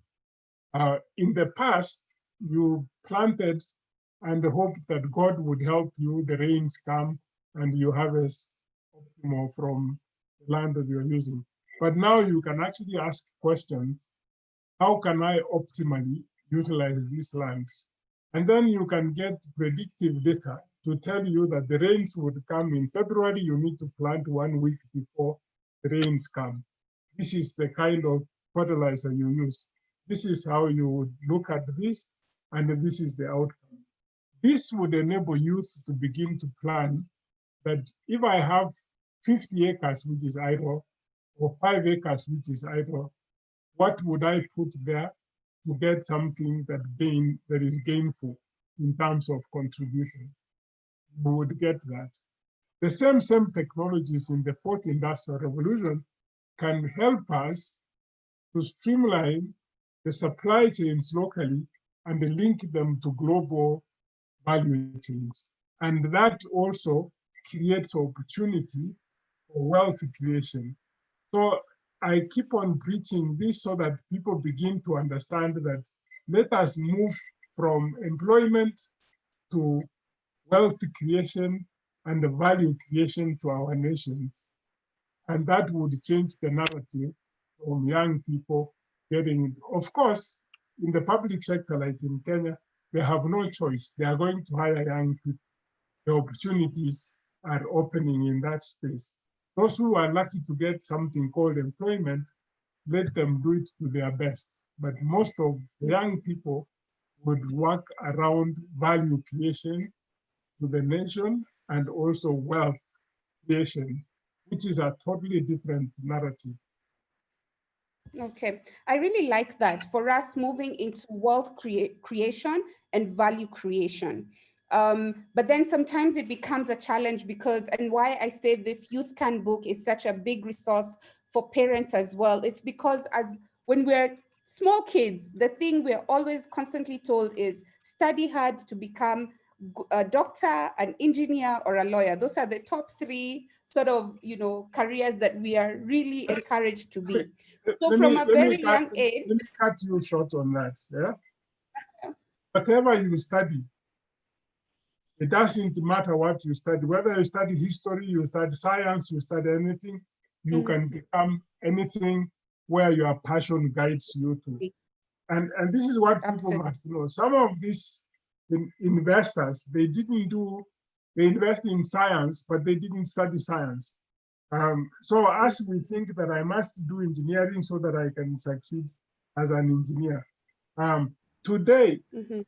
In the past, you planted and hoped that God would help you, the rains come, and you harvest optimal from the land that you're using. But now you can actually ask questions, how can I optimally utilize this land? And then you can get predictive data to tell you that the rains would come in February, you need to plant 1 week before the rains come. This is the kind of fertilizer you use. This is how you would look at this, and this is the outcome. This would enable youth to begin to plan that if I have 50 acres, which is idle, or 5 acres, which is idle, what would I put there to get something that is gainful in terms of contribution? We would get that. The same technologies in the 4th industrial revolution can help us to streamline the supply chains locally and link them to global value chains. And that also creates opportunity for wealth creation. So I keep on preaching this so that people begin to understand that let us move from employment to wealth creation and the value creation to our nations. And that would change the narrative from young people getting it. Of course, in the public sector, like in Kenya, they have no choice. They are going to hire young people. The opportunities are opening in that space. Those who are lucky to get something called employment, let them do it to their best. But most of the young people would work around value creation to the nation and also wealth creation, which is a totally different narrative. Okay, I really like that. For us, moving into wealth creation and value creation. But then sometimes it becomes a challenge because, and why I say this Youth Can book is such a big resource for parents as well. It's because when we're small kids, the thing we're always constantly told is study hard to become a doctor, an engineer, or a lawyer. Those are the top 3 sort of, careers that we are really encouraged to be. So from a very young age. Let me cut you short on that. Yeah? Whatever you study, it doesn't matter what you study, whether you study history, you study science, you study anything, you can become anything where your passion guides you to. And this is what people must know. Some of these investors, they invest in science, but they didn't study science. So as we think that I must do engineering so that I can succeed as an engineer. Today, any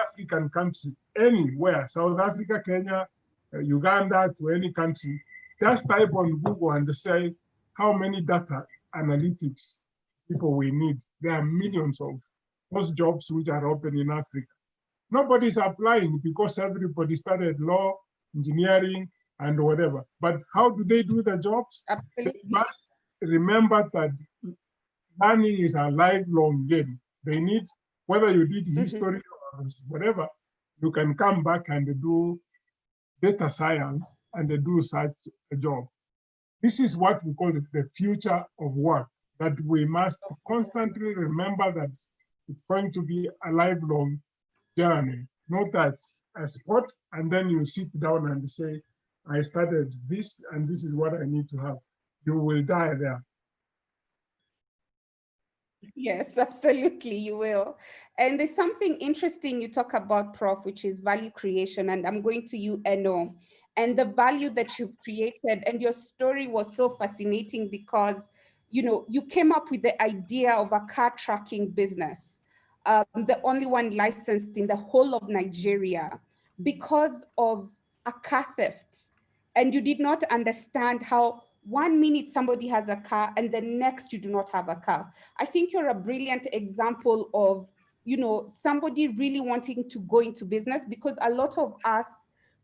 African country, anywhere, South Africa, Kenya, Uganda, to any country, just type on Google and say how many data analytics people we need. There are millions of those jobs which are open in Africa. Nobody's applying because everybody studied law, engineering, and whatever. But how do they do the jobs? Absolutely. They must remember that learning is a lifelong game. They need, whether you did history or whatever, you can come back and do data science and do such a job. This is what we call the future of work, that we must constantly remember that it's going to be a lifelong journey, not as a sport, and then you sit down and say, I started this, and this is what I need to have. You will die there. Yes, absolutely, you will. And there's something interesting you talk about, Prof, which is value creation. And I'm going to you, Eno, and the value that you've created. And your story was so fascinating because, you came up with the idea of a car tracking business, the only one licensed in the whole of Nigeria, because of a car theft. And you did not understand how 1 minute somebody has a car and the next you do not have a car. I think you're a brilliant example of, somebody really wanting to go into business, because a lot of us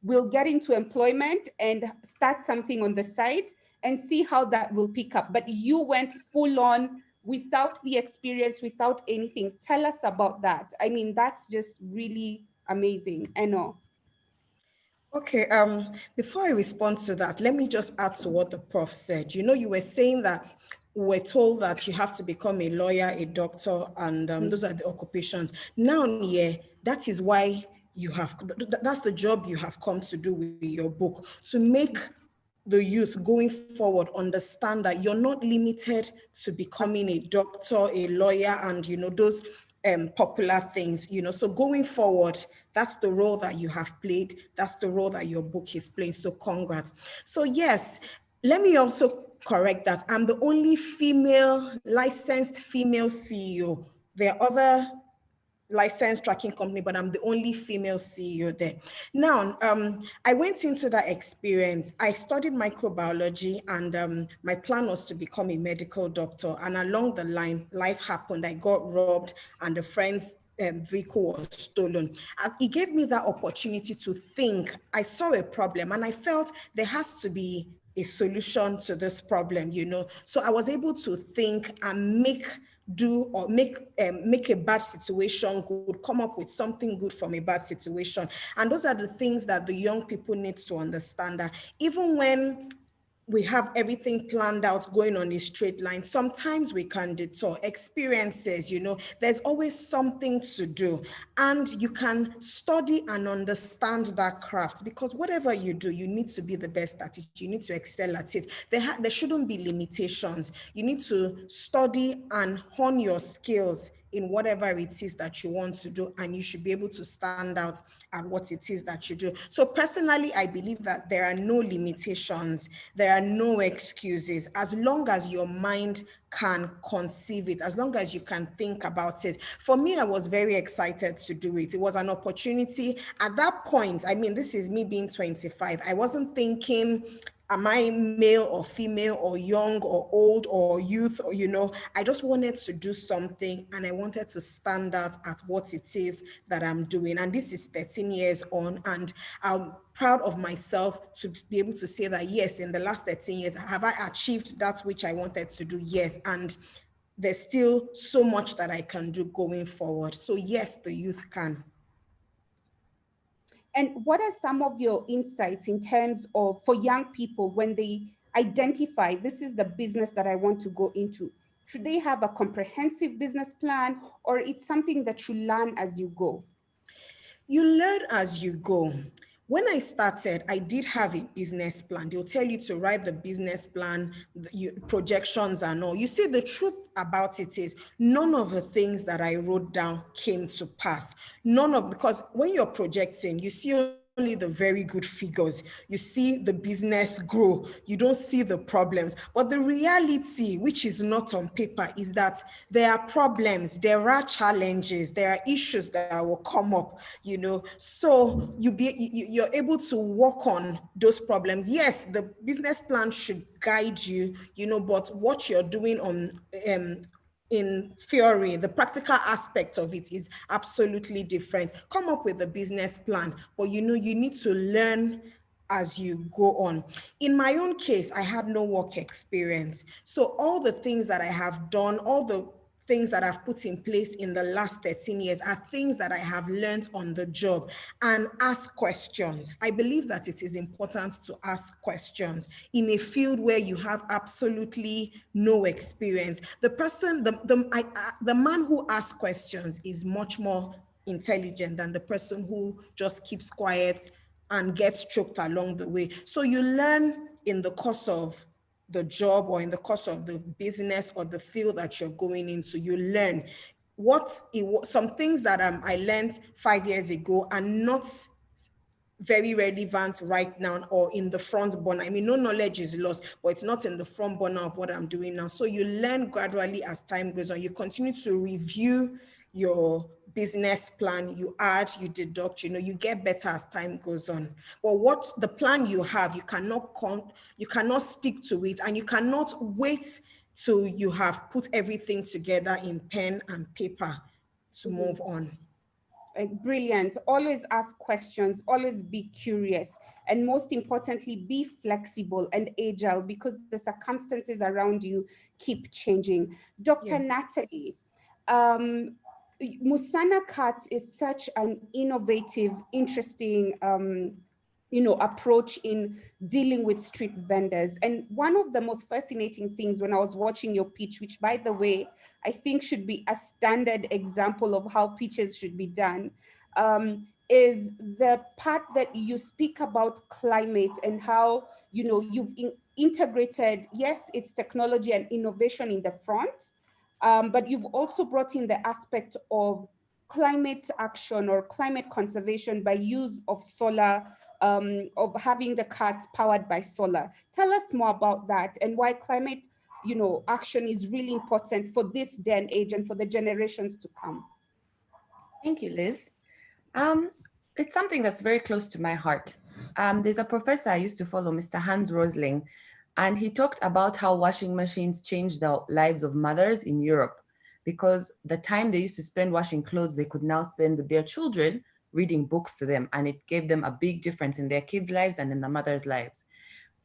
will get into employment and start something on the side and see how that will pick up. But you went full on without the experience, without anything. Tell us about that. I mean, that's just really amazing. Eno. Okay, before I respond to that, let me just add to what the prof said. You were saying that we're told that you have to become a lawyer, a doctor, and those are the occupations. Now, yeah, that is why that's the job you have come to do with your book, to make the youth going forward understand that you're not limited to becoming a doctor, a lawyer, and those popular things, so going forward, that's the role that you have played, that's the role that your book is playing, so congrats. So yes, let me also correct that I'm the only licensed female CEO. There are other licensed tracking company, but I'm the only female CEO there. Now, I went into that experience. I studied microbiology, and my plan was to become a medical doctor. And along the line, life happened. I got robbed, and a friend's vehicle was stolen. And it gave me that opportunity to think. I saw a problem, and I felt there has to be a solution to this problem, So I was able to think and make a bad situation good, come up with something good from a bad situation. And those are the things that the young people need to understand, that even when we have everything planned out going on a straight line, sometimes we can detour. Experiences, there's always something to do, and you can study and understand that craft, because whatever you do, you need to be the best at it. You need to excel at it. There shouldn't be limitations. You need to study and hone your skills in whatever it is that you want to do, and you should be able to stand out at what it is that you do. So personally, I believe that there are no limitations, there are no excuses, as long as your mind can conceive it, as long as you can think about it. For me, I was very excited to do it. It was an opportunity. At that point, I mean, this is me being 25. I wasn't thinking, am I male or female or young or old or youth, or, I just wanted to do something, and I wanted to stand out at what it is that I'm doing. And this is 13 years on, and I'm proud of myself to be able to say that, yes, in the last 13 years, have I achieved that which I wanted to do? Yes. And there's still so much that I can do going forward. So yes, the youth can. And what are some of your insights in terms of, for young people, when they identify, this is the business that I want to go into? Should they have a comprehensive business plan, or it's something that you learn as you go? You learn as you go. When I started, I did have a business plan. They'll tell you to write the business plan, projections and all. You see, the truth about it is none of the things that I wrote down came to pass. Because when you're projecting, you see only the very good figures. You see the business grow. You don't see the problems. But the reality, which is not on paper, is that there are problems, there are challenges, there are issues that will come up, So you're able to work on those problems. Yes, the business plan should guide you, but what you're doing on in theory, the practical aspect of it is absolutely different. Come up with a business plan, but you need to learn as you go on. In my own case, I had no work experience. So all the things that I have done, all the things that I've put in place in the last 13 years are things that I have learned on the job, and ask questions. I believe that it is important to ask questions in a field where you have absolutely no experience. The man who asks questions is much more intelligent than the person who just keeps quiet and gets choked along the way. So you learn in the course of the job or in the course of the business or the field that you're going into. You learn some things that I learned 5 years ago are not very relevant right now or in the front burner. I mean, no knowledge is lost, but it's not in the front burner of what I'm doing now. So you learn gradually as time goes on. You continue to review your business plan, you add, you deduct, you get better as time goes on. But what the plan you have, you cannot stick to it, and you cannot wait till you have put everything together in pen and paper to move on. Brilliant. Always ask questions, always be curious, and most importantly, be flexible and agile, because the circumstances around you keep changing. Dr. Natalie, Musana Cards is such an innovative, interesting approach in dealing with street vendors. And one of the most fascinating things when I was watching your pitch, which by the way, I think should be a standard example of how pitches should be done, is the part that you speak about climate and how, you've integrated, yes, it's technology and innovation in the front, but you've also brought in the aspect of climate action or climate conservation by use of solar, of having the carts powered by solar. Tell us more about that and why climate, action is really important for this day and age and for the generations to come. Thank you, Liz. It's something that's very close to my heart. There's a professor I used to follow, Mr. Hans Rosling, and he talked about how washing machines changed the lives of mothers in Europe, because the time they used to spend washing clothes, they could now spend with their children reading books to them, and it gave them a big difference in their kids' lives and in the mothers' lives.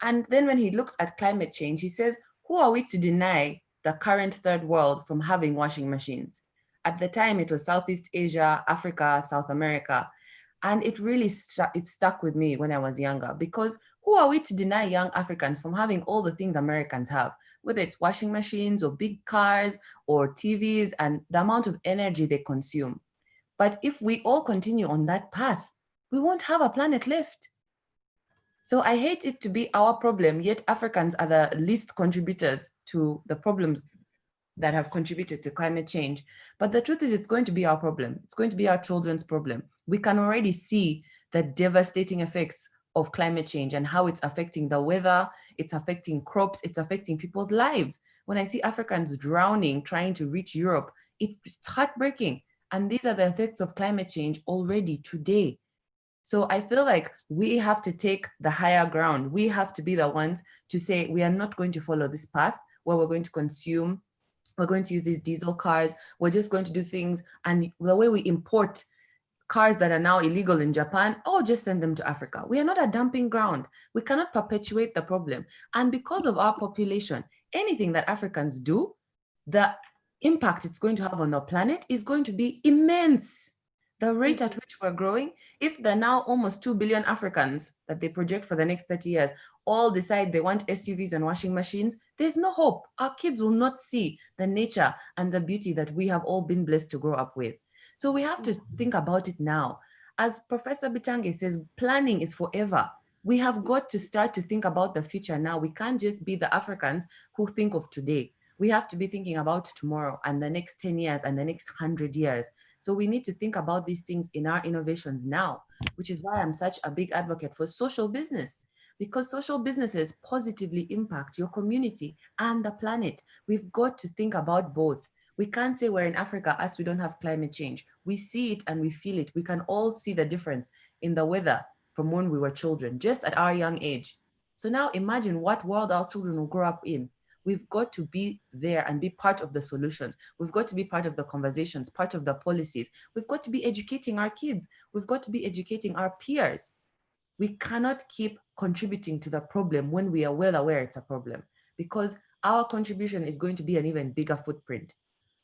And then when he looks at climate change, he says, who are we to deny the current third world from having washing machines? At the time, it was Southeast Asia, Africa, South America. And it really stuck with me when I was younger, because who are we to deny young Africans from having all the things Americans have, whether it's washing machines or big cars or TVs and the amount of energy they consume. But if we all continue on that path, we won't have a planet left. So I hate it to be our problem, yet Africans are the least contributors to the problems that have contributed to climate change. But the truth is, it's going to be our problem. It's going to be our children's problem. We can already see the devastating effects of climate change and how it's affecting the weather, it's affecting crops, it's affecting people's lives. When I see Africans drowning, trying to reach Europe, it's heartbreaking. And these are the effects of climate change already today. So I feel like we have to take the higher ground. We have to be the ones to say, we are not going to follow this path where we're going to consume, we're going to use these diesel cars, we're just going to do things. And the way we import cars that are now illegal in Japan, just send them to Africa. We are not a dumping ground. We cannot perpetuate the problem. And because of our population, anything that Africans do, the impact it's going to have on the planet is going to be immense. The rate at which we're growing, if there are now almost 2 billion Africans that they project for the next 30 years, all decide they want SUVs and washing machines, there's no hope. Our kids will not see the nature and the beauty that we have all been blessed to grow up with. So we have to think about it now. As Professor Bitange says, planning is forever. We have got to start to think about the future now. We can't just be the Africans who think of today. We have to be thinking about tomorrow and the next 10 years and the next 100 years. So we need to think about these things in our innovations now, which is why I'm such a big advocate for social business, because social businesses positively impact your community and the planet. We've got to think about both. We can't say we're in Africa as we don't have climate change. We see it and we feel it. We can all see the difference in the weather from when we were children, just at our young age. So now imagine what world our children will grow up in. We've got to be there and be part of the solutions. We've got to be part of the conversations, part of the policies. We've got to be educating our kids. We've got to be educating our peers. We cannot keep contributing to the problem when we are well aware it's a problem, because our contribution is going to be an even bigger footprint.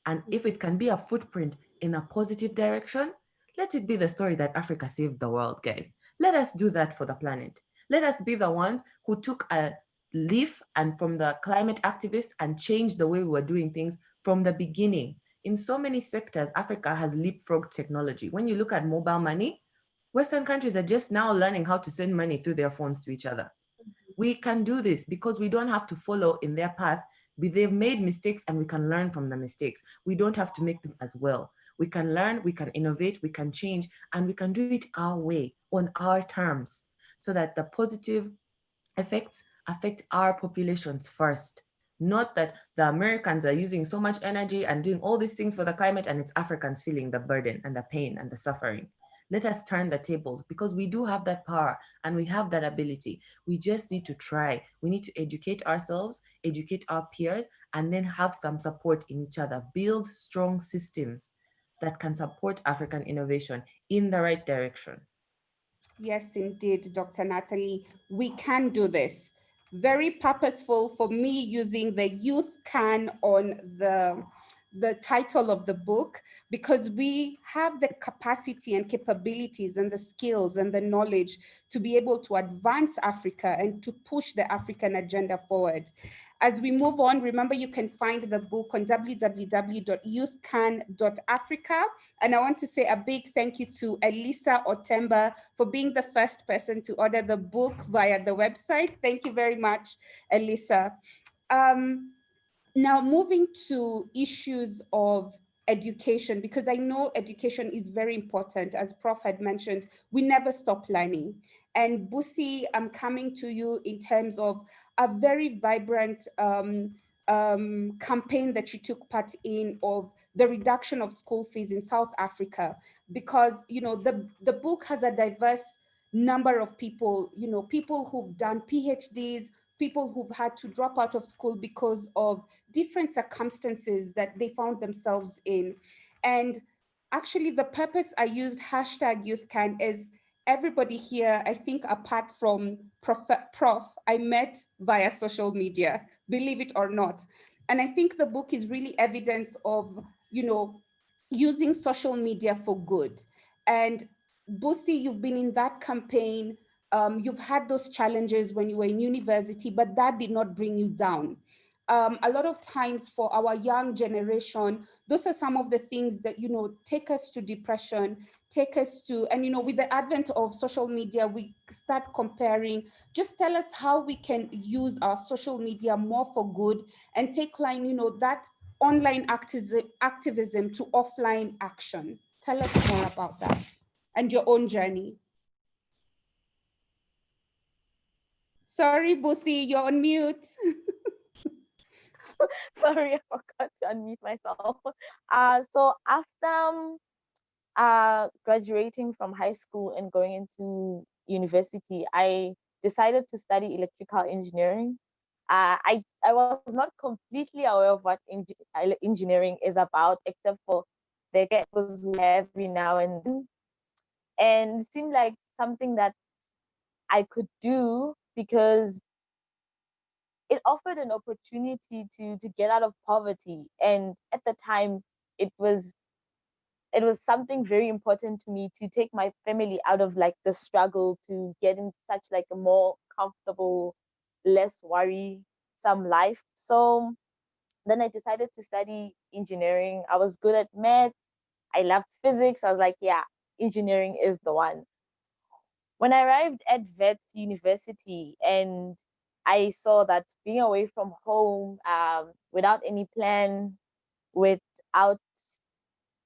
And if it can be a footprint in a positive direction, let it be the story that Africa saved the world, guys. Let us do that for the planet. Let us be the ones who took a leaf and from the climate activists and changed the way we were doing things from the beginning. In so many sectors, Africa has leapfrogged technology. When you look at mobile money, Western countries are just now learning how to send money through their phones to each other. We can do this because we don't have to follow in their path. They've made mistakes and we can learn from the mistakes. We don't have to make them as well. We can learn, we can innovate, we can change, and we can do it our way, on our terms, so that the positive effects affect our populations first. Not that the Americans are using so much energy and doing all these things for the climate and it's Africans feeling the burden and the pain and the suffering. Let us turn the tables, because we do have that power and we have that ability. We just need to try. We need to educate ourselves, educate our peers, and then have some support in each other. Build strong systems that can support African innovation in the right direction. Yes, indeed, Dr. Natalie, we can do this. Very purposeful for me using the youth can on the title of the book, because we have the capacity and capabilities and the skills and the knowledge to be able to advance Africa and to push the African agenda forward. As we move on, remember you can find the book on www.youthcan.africa. And I want to say a big thank you to Elisa Otemba for being the first person to order the book via the website. Thank you very much, Elisa. Now moving to issues of education, because I know education is very important. As Prof had mentioned, we never stop learning. And Busi, I'm coming to you in terms of a very vibrant campaign that you took part in of the reduction of school fees in South Africa, because the book has a diverse number of people, people who've done PhDs, people who've had to drop out of school because of different circumstances that they found themselves in. And actually the purpose I used #YouthCan is everybody here, I think apart from Prof, I met via social media, believe it or not. And I think the book is really evidence of, using social media for good. And Busi, you've been in that campaign. You've had those challenges when you were in university, but that did not bring you down. A lot of times for our young generation, those are some of the things that, take us to depression, take us to, and, with the advent of social media, we start comparing. Just tell us how we can use our social media more for good and take line, that online activism to offline action. Tell us more about that and your own journey. Sorry, Busi, you're on mute. Sorry, I forgot to unmute myself. So after graduating from high school and going into university, I decided to study electrical engineering. I was not completely aware of what engineering is about, except for the classes we have every now and then. And it seemed like something that I could do because it offered an opportunity to get out of poverty. And at the time, it was something very important to me to take my family out of like the struggle to get in such like a more comfortable, less worrisome life. So then I decided to study engineering. I was good at math. I loved physics. I was like, yeah, engineering is the one. When I arrived at Wits University and I saw that being away from home, without any plan, without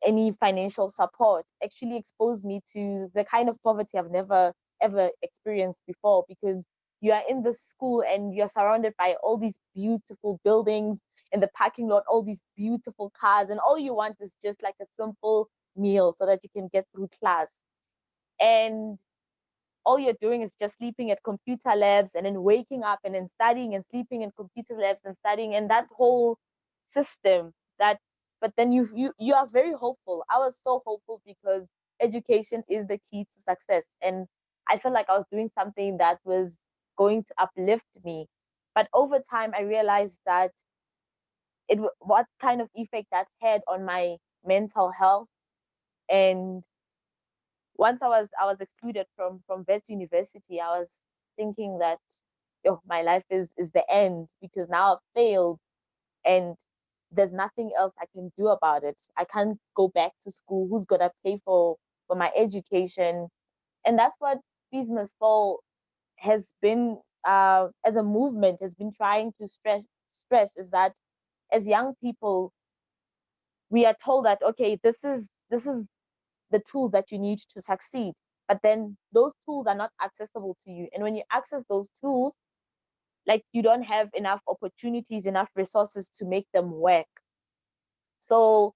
any financial support, actually exposed me to the kind of poverty I've never ever experienced before, because you are in the school and you're surrounded by all these beautiful buildings, in the parking lot, all these beautiful cars, and all you want is just like a simple meal so that you can get through class. And all you're doing is just sleeping at computer labs and then waking up and then studying and sleeping in computer labs and studying, and that whole system that, but then you are very hopeful. I was so hopeful because education is the key to success. And I felt like I was doing something that was going to uplift me. But over time, I realized that what kind of effect that had on my mental health. And once I was excluded from Wits University, I was thinking that, oh, my life is the end, because now I've failed and there's nothing else I can do about it. I can't go back to school. Who's gonna pay for my education? And that's what Fees Must Fall has been, as a movement, has been trying to stress is that as young people, we are told that, okay, this is the tools that you need to succeed, but then those tools are not accessible to you. And when you access those tools, like you don't have enough opportunities, enough resources to make them work. So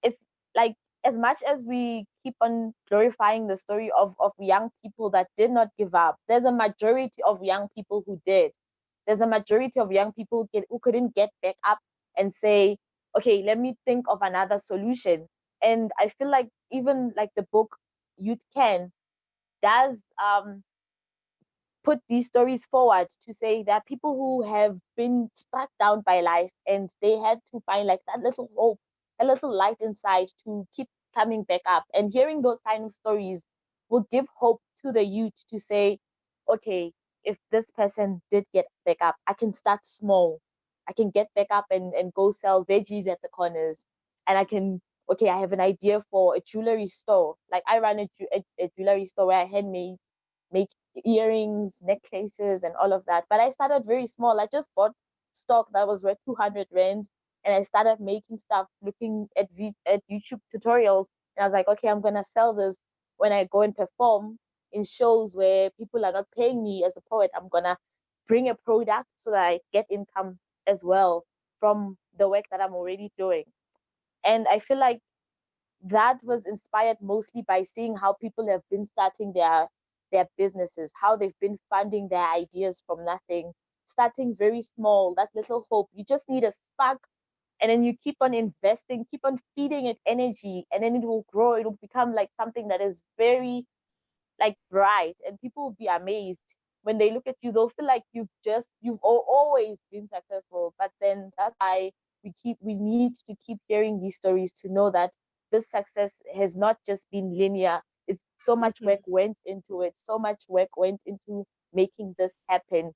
it's like, as much as we keep on glorifying the story of young people that did not give up, there's a majority of young people who did. There's a majority of young people who couldn't get back up and say, okay, let me think of another solution. And I feel like even like the book Youth Can does put these stories forward to say that people who have been struck down by life and they had to find like that little hope, a little light inside to keep coming back up. And hearing those kind of stories will give hope to the youth to say, okay, if this person did get back up, I can start small. I can get back up and go sell veggies at the corners. And I can, okay, I have an idea for a jewelry store. Like I run a jewelry store where I handmade make earrings, necklaces, and all of that. But I started very small. I just bought stock that was worth 200 Rand, and I started making stuff, looking at YouTube tutorials. And I was like, okay, I'm going to sell this when I go and perform in shows where people are not paying me as a poet. I'm going to bring a product so that I get income as well from the work that I'm already doing. And I feel like that was inspired mostly by seeing how people have been starting their businesses, how they've been funding their ideas from nothing, starting very small, that little hope. You just need a spark, and then you keep on investing, keep on feeding it energy, and then it will grow. It will become like something that is very like bright, and people will be amazed when they look at you. They'll feel like you've always been successful. But then that's why we need to keep hearing these stories to know that this success has not just been linear. It's so much work went into it. So much work went into making this happen.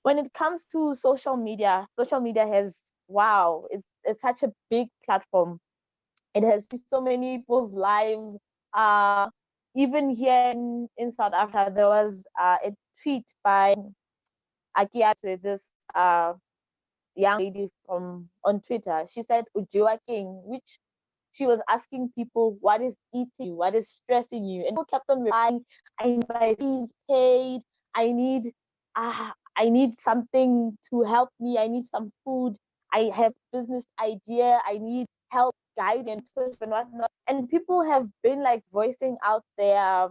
When it comes to social media has, wow, it's such a big platform. It has so many people's lives. Even here in South Africa, there was a tweet by Akia, this young lady from on Twitter. She said Ujiwa King, which she was asking people, what is eating you? What is stressing you? And people kept on replying, I need my fees paid. I need something to help me. I need some food. I have business idea. I need help, guide, and push and whatnot. And people have been like voicing out their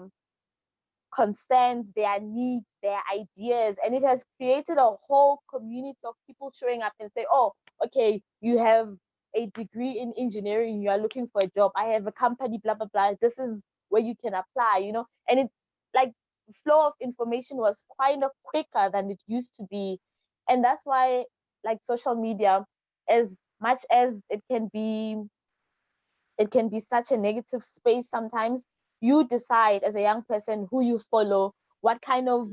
concerns, their needs, their ideas, and it has created a whole community of people showing up and say, oh, okay, you have a degree in engineering, you are looking for a job, I have a company, blah blah blah, this is where you can apply, and it like flow of information was kind of quicker than it used to be. And that's why like social media, as much as it can be such a negative space sometimes, you decide as a young person who you follow, what kind of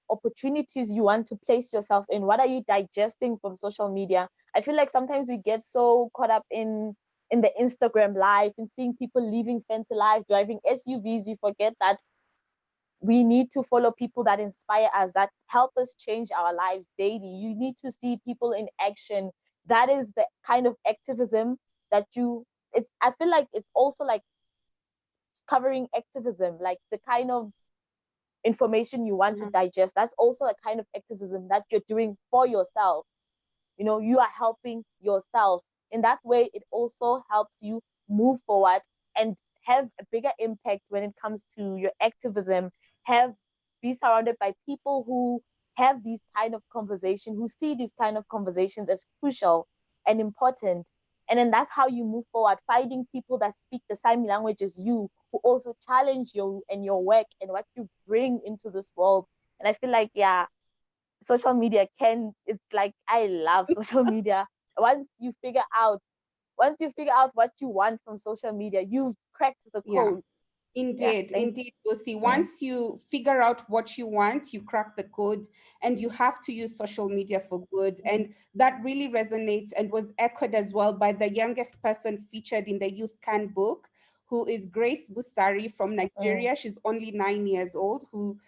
opportunities you want to place yourself in, what are you digesting from social media. I feel like sometimes we get so caught up in the Instagram life and seeing people living fancy life, driving SUVs. We forget that we need to follow people that inspire us, that help us change our lives daily. You need to see people in action. That is the kind of activism that I feel like it's also like covering activism, like the kind of information you want to digest. That's also a kind of activism that you're doing for yourself. You are helping yourself. In that way, it also helps you move forward and have a bigger impact when it comes to your activism. Be surrounded by people who have these kind of conversations, who see these kind of conversations as crucial and important. And then that's how you move forward, finding people that speak the same language as you, who also challenge you and your work and what you bring into this world. And I feel like, yeah, social media it's like, I love social media. Once you figure out what you want from social media, you've cracked the code. Indeed, Lucy. Once you figure out what you want, you crack the code, and you have to use social media for good. And that really resonates and was echoed as well by the youngest person featured in the Youth Can book, who is Grace Busari from Nigeria. She's only 9 years old, who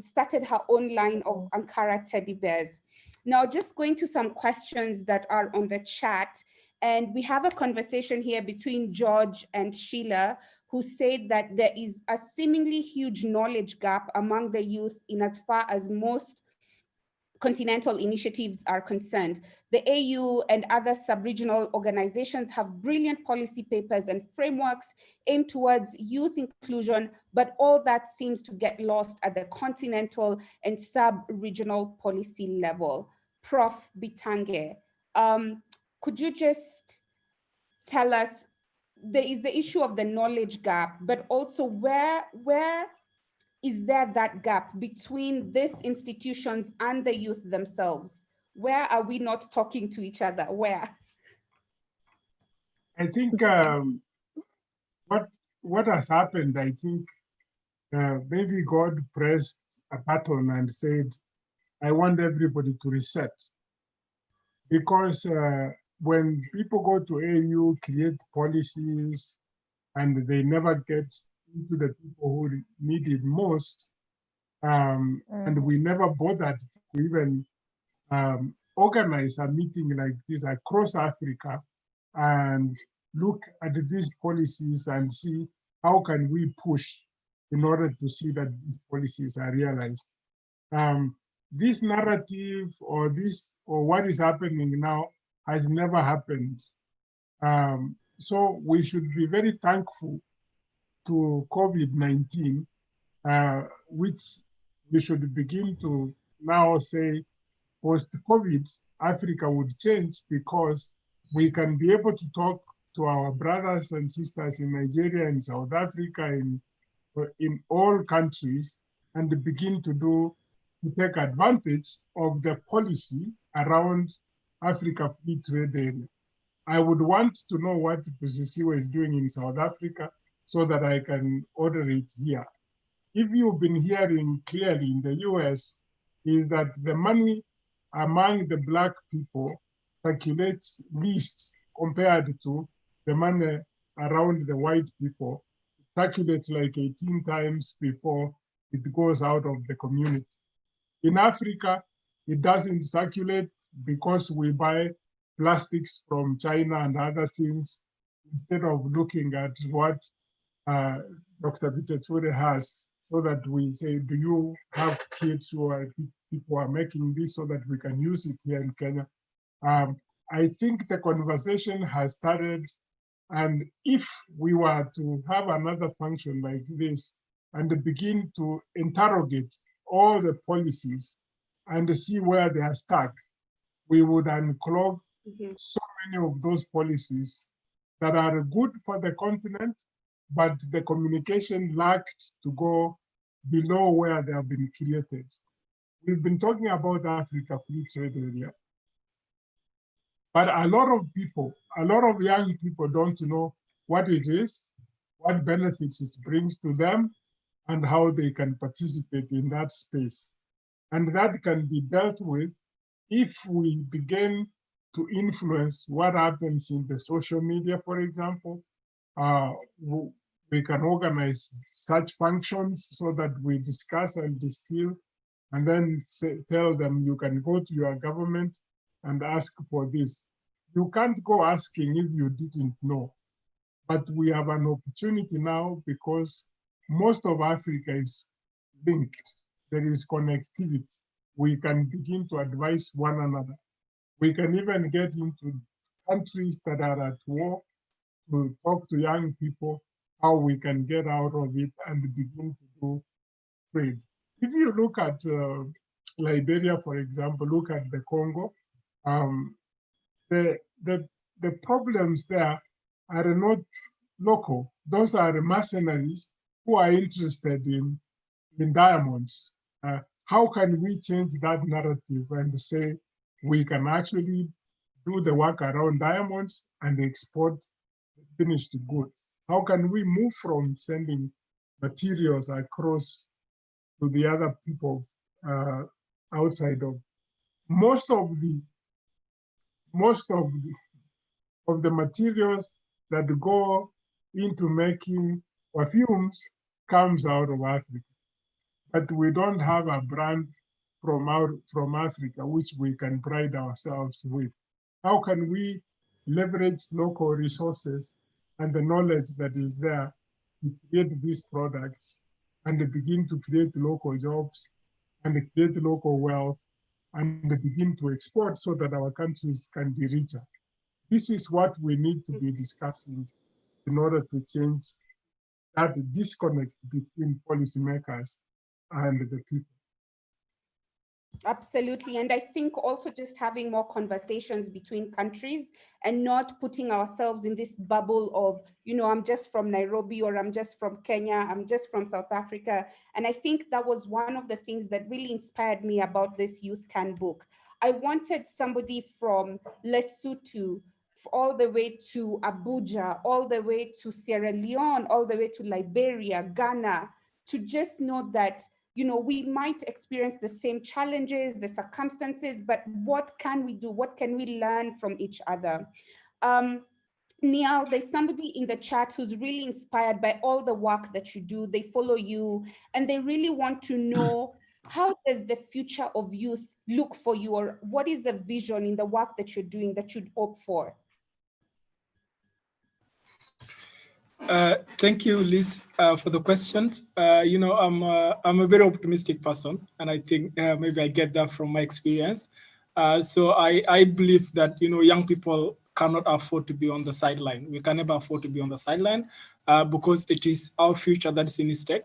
started her own line of Ankara teddy bears. Now, just going to some questions that are on the chat. And we have a conversation here between George and Sheila, who said that there is a seemingly huge knowledge gap among the youth in as far as most continental initiatives are concerned. The AU and other sub-regional organizations have brilliant policy papers and frameworks aimed towards youth inclusion, but all that seems to get lost at the continental and sub-regional policy level. Prof. Bitange, could you just tell us, there is the issue of the knowledge gap, but also where is there that gap between these institutions and the youth themselves? Where are we not talking to each other? Where? I think what has happened, I think maybe God pressed a button and said, I want everybody to reset. Because when people go to AU, create policies, and they never get into the people who need it most, and we never bothered to even organize a meeting like this across Africa and look at these policies and see how can we push in order to see that these policies are realized. This narrative or what is happening now has never happened. So we should be very thankful to COVID-19, which we should begin to now say post-COVID, Africa would change because we can be able to talk to our brothers and sisters in Nigeria and South Africa, in all countries, and begin to take advantage of the policy around Africa Free Trade Area. I would want to know what Pusisiwe is doing in South Africa so that I can order it here. If you've been hearing clearly in the US, is that the money among the Black people circulates least compared to the money around the white people. It circulates like 18 times before it goes out of the community. In Africa, it doesn't circulate because we buy plastics from China and other things instead of looking at what Dr. Bitethure has, so that we say, do you have kids who are people are making this so that we can use it here in Kenya? I think the conversation has started, and if we were to have another function like this and begin to interrogate all the policies and see where they are stuck, we would unclog so many of those policies that are good for the continent, but the communication lacked to go below where they have been created. We've been talking about Africa Free Trade Area, but a lot of people, a lot of young people don't know what it is, what benefits it brings to them, and how they can participate in that space. And that can be dealt with if we begin to influence what happens in the social media, for example. We can organize such functions so that we discuss and distill, and then tell them, you can go to your government and ask for this. You can't go asking if you didn't know. But we have an opportunity now because most of Africa is linked. There is connectivity. We can begin to advise one another. We can even get into countries that are at war to talk to young people how we can get out of it and begin to do trade. If you look at Liberia, for example, look at the Congo, the problems there are not local. Those are mercenaries who are interested in diamonds. How can we change that narrative and say we can actually do the work around diamonds and export finished goods? How can we move from sending materials across to the other people outside of most of the materials that go into making perfumes comes out of Africa, but we don't have a brand from Africa which we can pride ourselves with. How can we leverage local resources and the knowledge that is there to create these products and begin to create local jobs and create local wealth and begin to export so that our countries can be richer. This is what we need to be discussing in order to change that disconnect between policymakers and the people. Absolutely. And I think also just having more conversations between countries and not putting ourselves in this bubble of, I'm just from Nairobi, or I'm just from Kenya, I'm just from South Africa. And I think that was one of the things that really inspired me about this Youth Can book. I wanted somebody from Lesotho all the way to Abuja, all the way to Sierra Leone, all the way to Liberia, Ghana, to just know that we might experience the same challenges, the circumstances, but what can we do? What can we learn from each other? Niall, there's somebody in the chat who's really inspired by all the work that you do. They follow you and they really want to know, how does the future of youth look for you, or what is the vision in the work that you're doing that you'd hope for? Thank you, Liz, for the questions. I'm a very optimistic person, and I think maybe I get that from my experience. So I believe that young people cannot afford to be on the sideline. We can never afford to be on the sideline because it is our future that is in stake.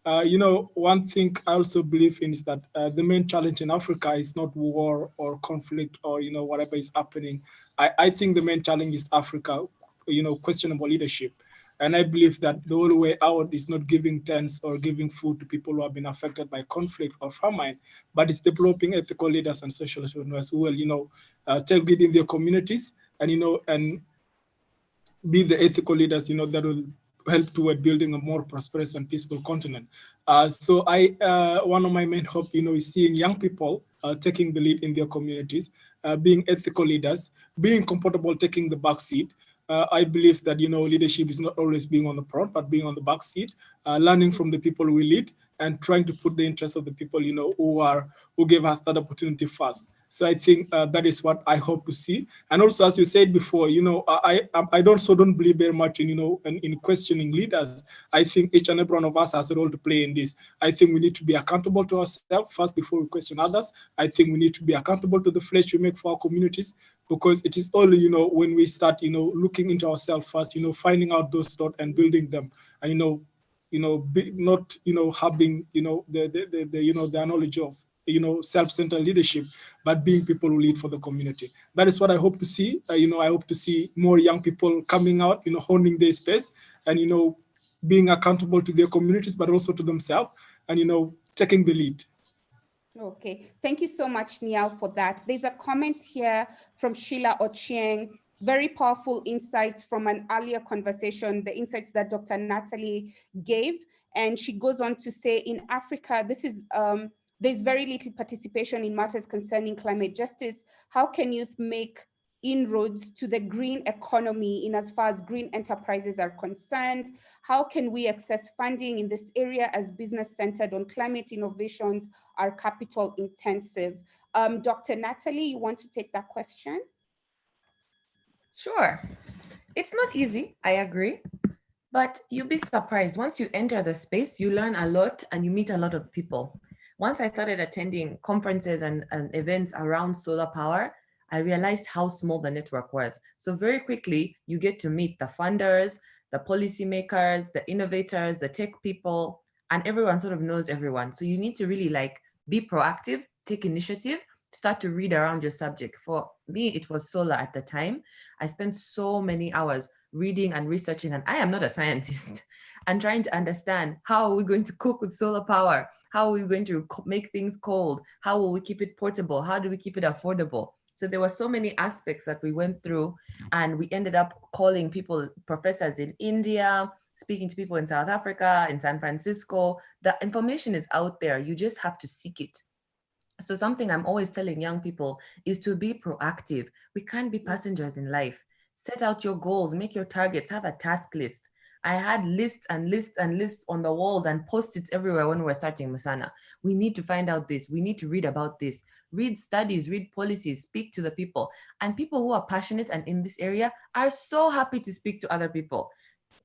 One thing I also believe in is that the main challenge in Africa is not war or conflict or whatever is happening. I think the main challenge is Africa, questionable leadership. And I believe that the only way out is not giving tents or giving food to people who have been affected by conflict or famine, but it's developing ethical leaders and social entrepreneurs who will, take lead in their communities and, and be the ethical leaders, that will help toward building a more prosperous and peaceful continent. So one of my main hope, is seeing young people taking the lead in their communities, being ethical leaders, being comfortable taking the back seat. I believe that, leadership is not always being on the front, but being on the back seat, learning from the people we lead and trying to put the interests of the people, who gave us that opportunity first. So I think that is what I hope to see. And also, as you said before, I don't believe very much in questioning leaders. I think each and every one of us has a role to play in this. I think we need to be accountable to ourselves first before we question others. I think we need to be accountable to the pledge we make for our communities, because it is only, when we start, looking into ourselves first, finding out those thoughts and building them, and, not, having, the knowledge of, self-centered leadership, but being people who lead for the community. That is what I hope to see. I hope to see more young people coming out, honing their space and, being accountable to their communities, but also to themselves and, taking the lead. Okay, thank you so much, Niall, for that. There's a comment here from Sheila Ochieng, very powerful insights from an earlier conversation, the insights that Dr. Natalie gave. And she goes on to say, in Africa, there's very little participation in matters concerning climate justice. How can youth make inroads to the green economy in as far as green enterprises are concerned? How can we access funding in this area as business centered on climate innovations are capital intensive? Dr. Natalie, you want to take that question? Sure. It's not easy, I agree. But you'll be surprised. Once you enter the space, you learn a lot and you meet a lot of people. Once I started attending conferences and events around solar power, I realized how small the network was. So very quickly, you get to meet the funders, the policymakers, the innovators, the tech people, and everyone sort of knows everyone. So you need to really be proactive, take initiative, start to read around your subject. For me, it was solar at the time. I spent so many hours reading and researching, and I am not a scientist, and trying to understand, how are we going to cook with solar power? How are we going to make things cold? How will we keep it portable? How do we keep it affordable? So there were so many aspects that we went through, and we ended up calling people, professors in India, speaking to people in South Africa, in San Francisco. The information is out there. You just have to seek it. So something I'm always telling young people is to be proactive. We can't be passengers in life. Set out your goals, make your targets, have a task list. I had lists and lists and lists on the walls and post-its everywhere when we were starting Musana. We need to find out this. We need to read about this. Read studies, read policies, speak to the people. And people who are passionate and in this area are so happy to speak to other people.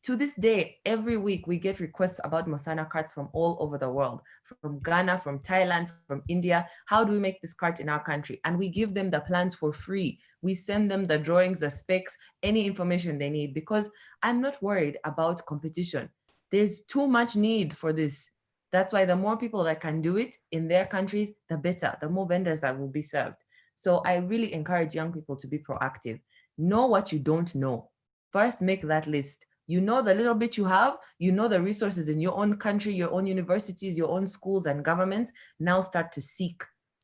To this day, every week we get requests about Mosana carts from all over the world, from Ghana, from Thailand, from India. How do we make this cart in our country? And we give them the plans for free. We send them the drawings, the specs, any information they need, because I'm not worried about competition. There's too much need for this. That's why the more people that can do it in their countries, the better, the more vendors that will be served. So I really encourage young people to be proactive. Know what you don't know. First, make that list. You know the little bit you have, you know the resources in your own country, your own universities, your own schools and governments. Now start to seek.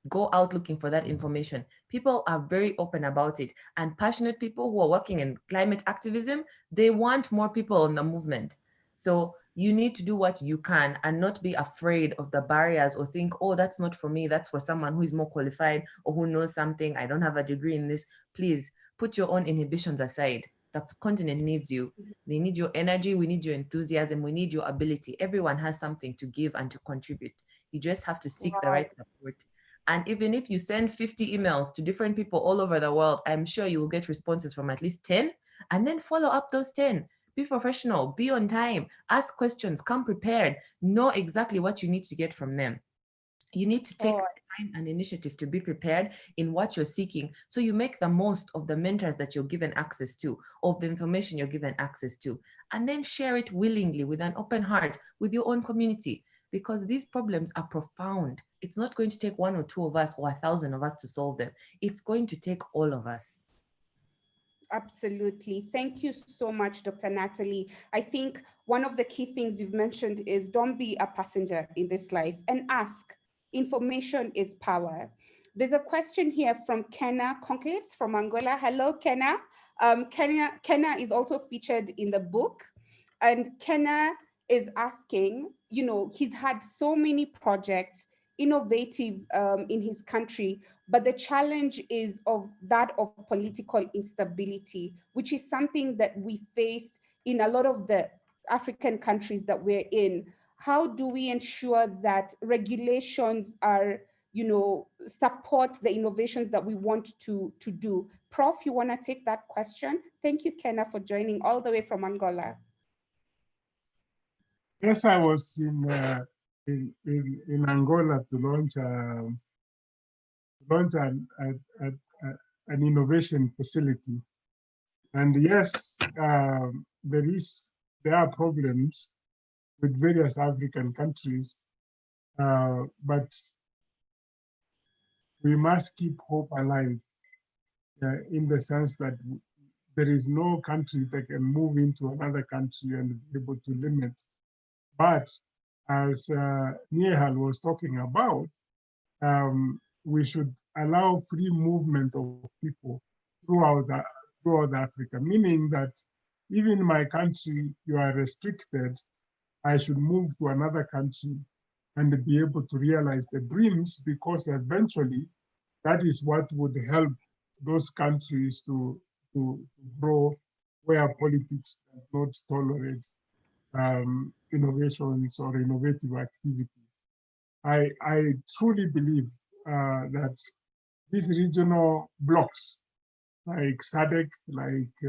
Go out looking for that information. People are very open about it. And passionate people who are working in climate activism, they want more people in the movement. So you need to do what you can and not be afraid of the barriers or think, oh, that's not for me. That's for someone who is more qualified or who knows something. I don't have a degree in this. Please put your own inhibitions aside. The continent needs you. They need your energy. We need your enthusiasm. We need your ability. Everyone has something to give and to contribute. You just have to seek the right support. And even if you send 50 emails to different people all over the world, I'm sure you will get responses from at least 10, and then follow up those 10. Be professional, be on time, ask questions, come prepared, know exactly what you need to get from them. You need to take time and initiative to be prepared in what you're seeking, so you make the most of the mentors that you're given access to, of the information you're given access to, and then share it willingly with an open heart with your own community, because these problems are profound. It's not going to take 1 or 2 of us or 1,000 of us to solve them. It's going to take all of us. Absolutely. Thank you so much, Dr. Natalie. I think one of the key things you've mentioned is don't be a passenger in this life and ask. Information is power. There's a question here from Kenna Conclaves from Angola. Hello, Kenna. Kenna is also featured in the book, and Kenna is asking, you know, he's had so many projects, innovative in his country, but the challenge is of political instability, which is something that we face in a lot of the African countries that we're in. How do we ensure that regulations are, you know, support the innovations that we want to do? Prof, you want to take that question? Thank you, Kenna, for joining all the way from Angola. Yes, I was in Angola to launch an innovation facility, and yes, there are problems with various African countries, but we must keep hope alive in the sense that there is no country that can move into another country and be able to limit. But as Nehal was talking about, we should allow free movement of people throughout Africa, meaning that even in my country, you are restricted. I should move to another country and be able to realize the dreams, because eventually that is what would help those countries to grow, where politics does not tolerate innovations or innovative activities. I truly believe that these regional blocks, like SADC, like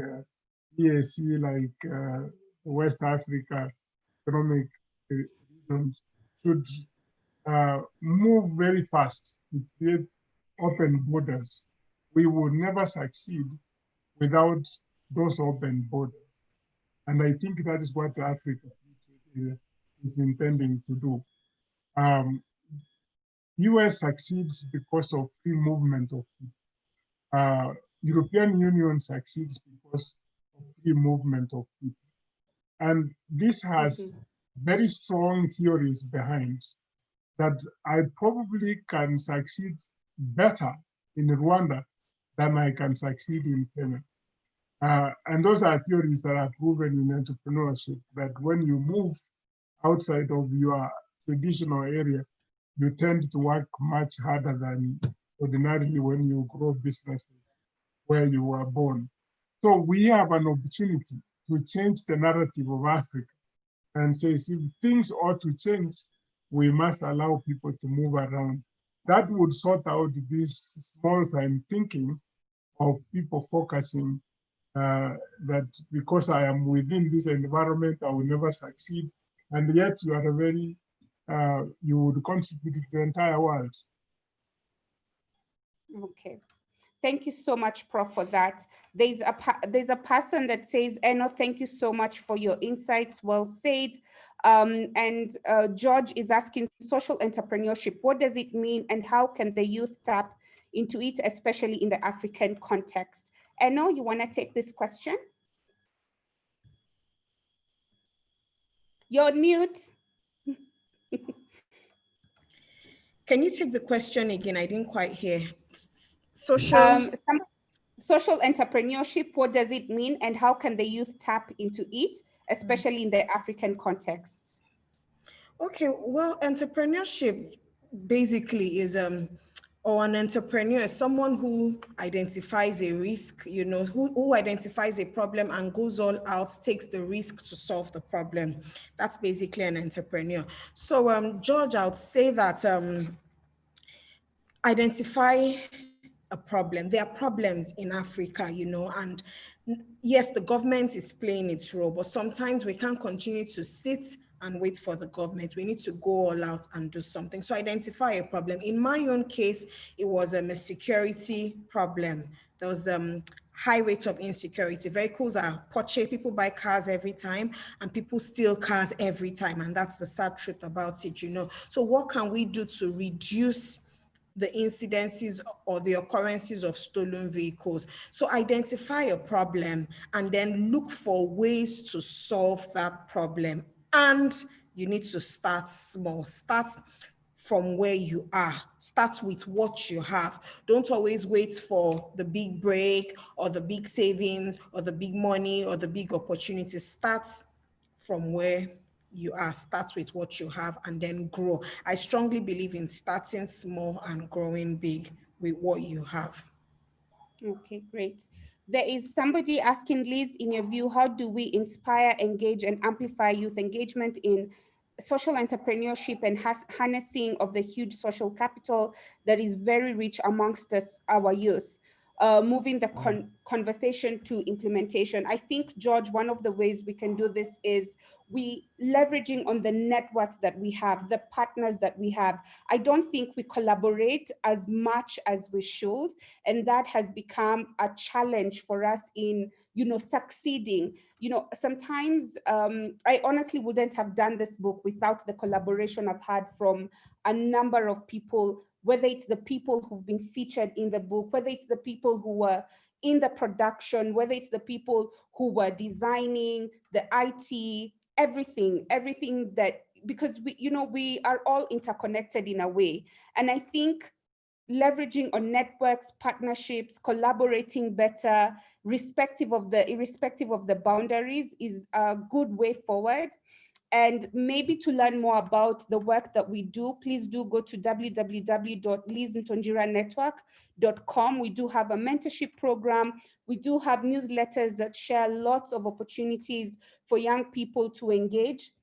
EAC, like West Africa Economic Regions, should move very fast to create open borders. We will never succeed without those open borders. And I think that is what Africa is intending to do. US succeeds because of free movement of people. European Union succeeds because of free movement of people. And this has very strong theories behind that I probably can succeed better in Rwanda than I can succeed in Kenya. And those are theories that are proven in entrepreneurship, that when you move outside of your traditional area, you tend to work much harder than ordinarily when you grow businesses where you were born. So we have an opportunity to change the narrative of Africa and say, if things ought to change, we must allow people to move around. That would sort out this small time thinking of people focusing that because I am within this environment, I will never succeed. And yet you are a very, you would contribute to the entire world. Okay. Thank you so much, Prof, for that. There's a person that says, Eno, thank you so much for your insights. Well said. George is asking, social entrepreneurship, what does it mean and how can the youth tap into it, especially in the African context? Eno, you want to take this question? You're on mute. Can you take the question again? I didn't quite hear. Social entrepreneurship, what does it mean and how can the youth tap into it, especially in the African context? Okay, well, entrepreneurship basically is or an entrepreneur is someone who identifies a risk, you know, who identifies a problem and goes all out, takes the risk to solve the problem. That's basically an entrepreneur. So George, I would say that identify a problem. There are problems in Africa, you know, and yes, the government is playing its role, but sometimes we can't continue to sit and wait for the government. We need to go all out and do something. So identify a problem. In my own case, it was a security problem. There was high rate of insecurity. Vehicles are purchased, people buy cars every time and people steal cars every time. And that's the sad truth about it, you know. So what can we do to reduce the incidences or the occurrences of stolen vehicles? So identify a problem and then look for ways to solve that problem. And you need to start small. Start from where you are. Start with what you have. Don't always wait for the big break or the big savings or the big money or the big opportunities. Start from where you are. Start with what you have and then grow. I strongly believe in starting small and growing big with what you have. Okay, great. There is somebody asking, Liz, in your view, how do we inspire, engage, and amplify youth engagement in social entrepreneurship and harnessing of the huge social capital that is very rich amongst us, our youth? Moving the conversation to implementation. I think, George, one of the ways we can do this is we leveraging on the networks that we have, the partners that we have. I don't think we collaborate as much as we should, and that has become a challenge for us in, you know, succeeding. You know, sometimes I honestly wouldn't have done this book without the collaboration I've had from a number of people, whether it's the people who've been featured in the book, whether it's the people who were in the production, whether it's the people who were designing, the IT, everything that, because we, you know, we are all interconnected in a way. And I think leveraging on networks, partnerships, collaborating better, irrespective of the boundaries is a good way forward. And maybe to learn more about the work that we do, please do go to www.lizmtonjiranetwork.com. We do have a mentorship program. We do have newsletters that share lots of opportunities for young people to engage,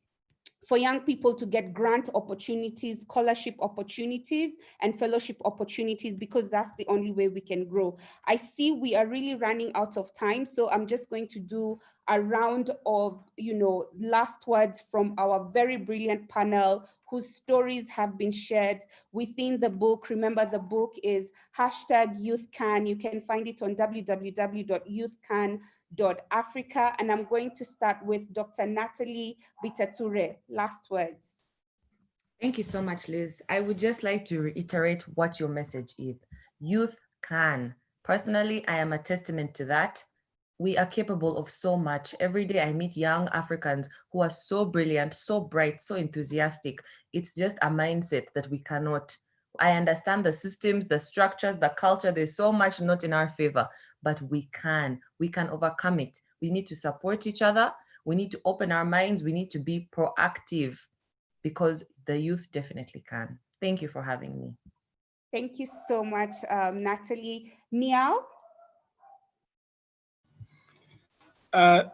for young people to get grant opportunities, scholarship opportunities, and fellowship opportunities, because that's the only way we can grow. I see we are really running out of time, so I'm just going to do a round of, you know, last words from our very brilliant panel whose stories have been shared within the book. Remember, the book is #YouthCan. You can find it on www.youthcan.africa. And I'm going to start with Dr. Natalie Bitature. Last words. Thank you so much, Liz. I would just like to reiterate what your message is. Youth can. Personally, I am a testament to that. We are capable of so much. Every day I meet young Africans who are so brilliant, so bright, so enthusiastic. It's just a mindset that we cannot. I understand the systems, the structures, the culture, there's so much not in our favor, but we can overcome it. We need to support each other. We need to open our minds. We need to be proactive because the youth definitely can. Thank you for having me. Thank you so much, Natalie. Niall?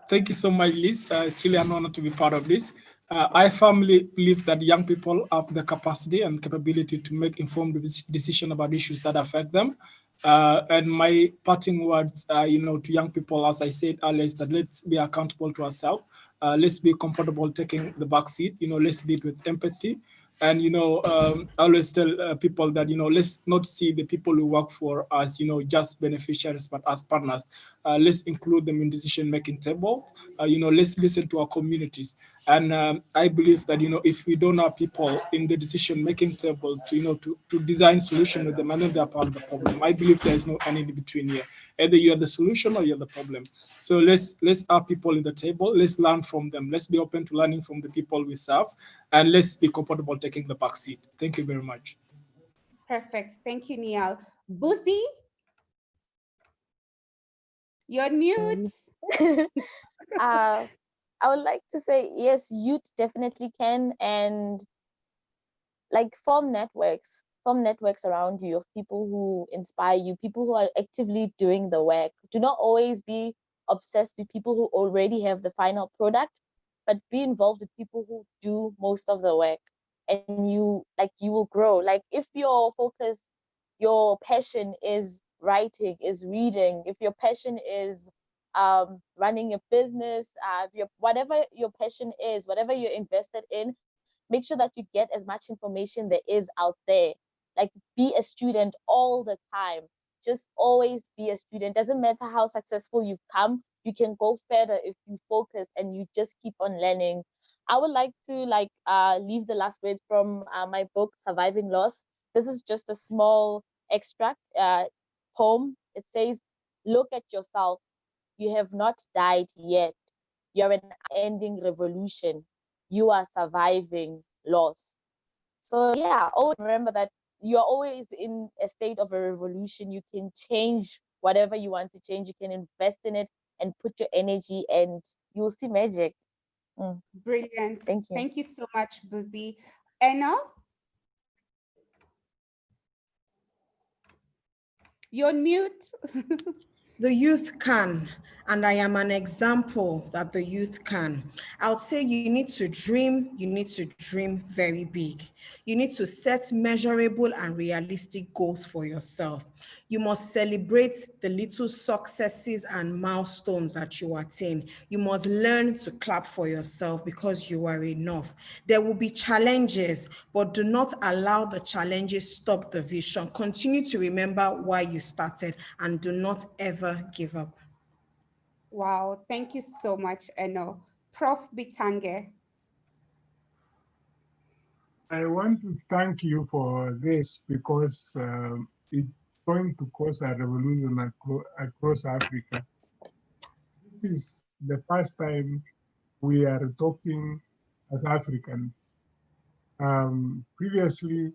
Thank you so much, Liz. It's really an honor to be part of this. I firmly believe that young people have the capacity and capability to make informed decisions about issues that affect them. And my parting words, to young people, as I said earlier, is that let's be accountable to ourselves. Let's be comfortable taking the back seat. Let's lead with empathy. And, I always tell people that, let's not see the people who work for us, just beneficiaries, but as partners. Let's include them in decision-making tables. Let's listen to our communities. And I believe that, if we don't have people in the decision-making table to design solution with them, and then they're part of the problem. I believe there is no any in between here. Either you're the solution or you're the problem. So let's have people in the table. Let's learn from them. Let's be open to learning from the people we serve, and let's be comfortable taking the back seat. Thank you very much. Perfect. Thank you, Niall. Buzi, you're on mute. I would like to say, yes, youth definitely can, and form networks around you of people who inspire you, people who are actively doing the work. Do not always be obsessed with people who already have the final product, but be involved with people who do most of the work, and you will grow. If your focus, your passion is writing, is reading, if your passion is running a business, whatever your passion is, whatever you're invested in, make sure that you get as much information there is out there. Be a student all the time. Just always be a student. Doesn't matter how successful you've come, you can go further if you focus and you just keep on learning. I would like to leave the last word from my book, Surviving Loss. This is just a small extract poem. It says, "Look at yourself. You have not died yet. You're an ending revolution. You are surviving loss." So yeah, always remember that you're always in a state of a revolution. You can change whatever you want to change. You can invest in it and put your energy, and you'll see magic. Brilliant. Thank you. Thank you so much, Buzi. Anna? You're on mute. The youth can, and I am an example that the youth can. I would say you need to dream very big. You need to set measurable and realistic goals for yourself. You must celebrate the little successes and milestones that you attain. You must learn to clap for yourself because you are enough. There will be challenges, but do not allow the challenges stop the vision. Continue to remember why you started and do not ever give up. Wow, thank you so much, Eno. Prof. Bitange. I want to thank you for this because it's going to cause a revolution across Africa. This is the first time we are talking as Africans. Previously,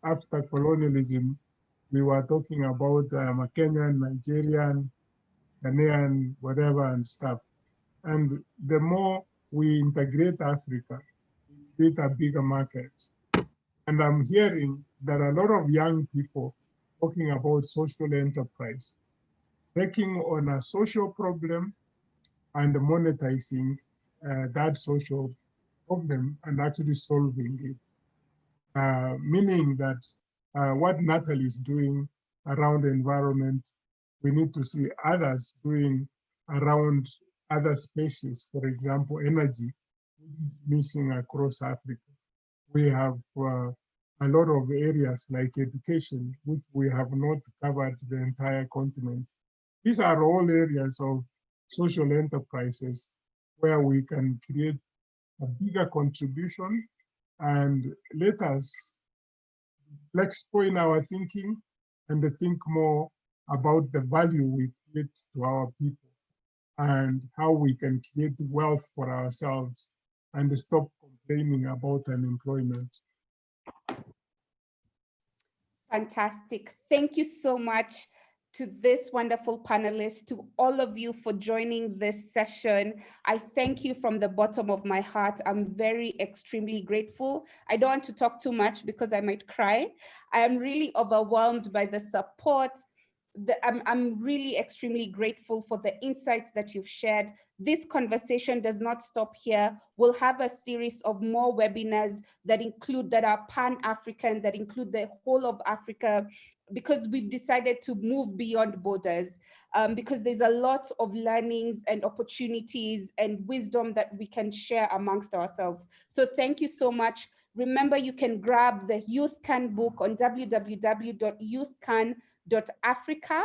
after colonialism, we were talking about Kenyan, Nigerian, Ghanaian, whatever and stuff. And the more we integrate Africa, we create a bigger market. And I'm hearing that a lot of young people talking about social enterprise, taking on a social problem and monetizing that social problem and actually solving it. Meaning that what Natalie is doing around the environment, we need to see others doing around other spaces. For example, energy, which is missing across Africa. We have a lot of areas like education, which we have not covered the entire continent. These are all areas of social enterprises where we can create a bigger contribution and let us flexible in our thinking and think more about the value we create to our people and how we can create wealth for ourselves and stop complaining about unemployment. Fantastic. Thank you so much to this wonderful panelists, to all of you for joining this session. I thank you from the bottom of my heart. I'm very extremely grateful. I don't want to talk too much because I might cry. I am really overwhelmed by the support I'm really extremely grateful for the insights that you've shared. This conversation does not stop here. We'll have a series of more webinars that are Pan-African, that include the whole of Africa, because we've decided to move beyond borders, because there's a lot of learnings and opportunities and wisdom that we can share amongst ourselves. So thank you so much. Remember, you can grab the Youth Can book on www.youthcan.africa.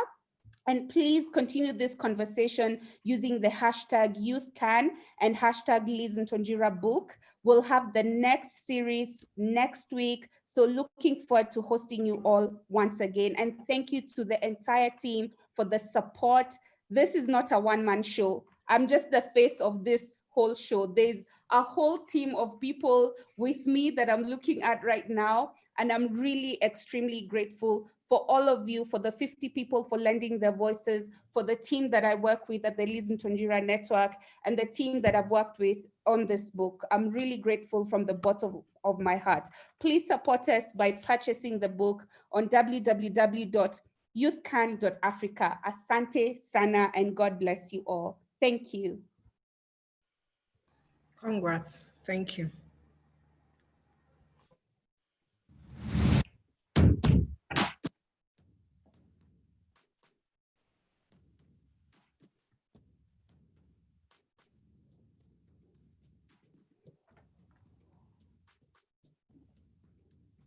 And please continue this conversation using the hashtag YouthCan and hashtag Liz Ntonjira book. We'll have the next series next week. So looking forward to hosting you all once again. And thank you to the entire team for the support. This is not a one-man show. I'm just the face of this whole show. There's a whole team of people with me that I'm looking at right now. And I'm really extremely grateful for all of you, for the 50 people for lending their voices, for the team that I work with at the Liz Ntonjira Network, and the team that I've worked with on this book. I'm really grateful from the bottom of my heart. Please support us by purchasing the book on www.youthcan.africa. Asante sana, and God bless you all. Thank you. Congrats. Thank you.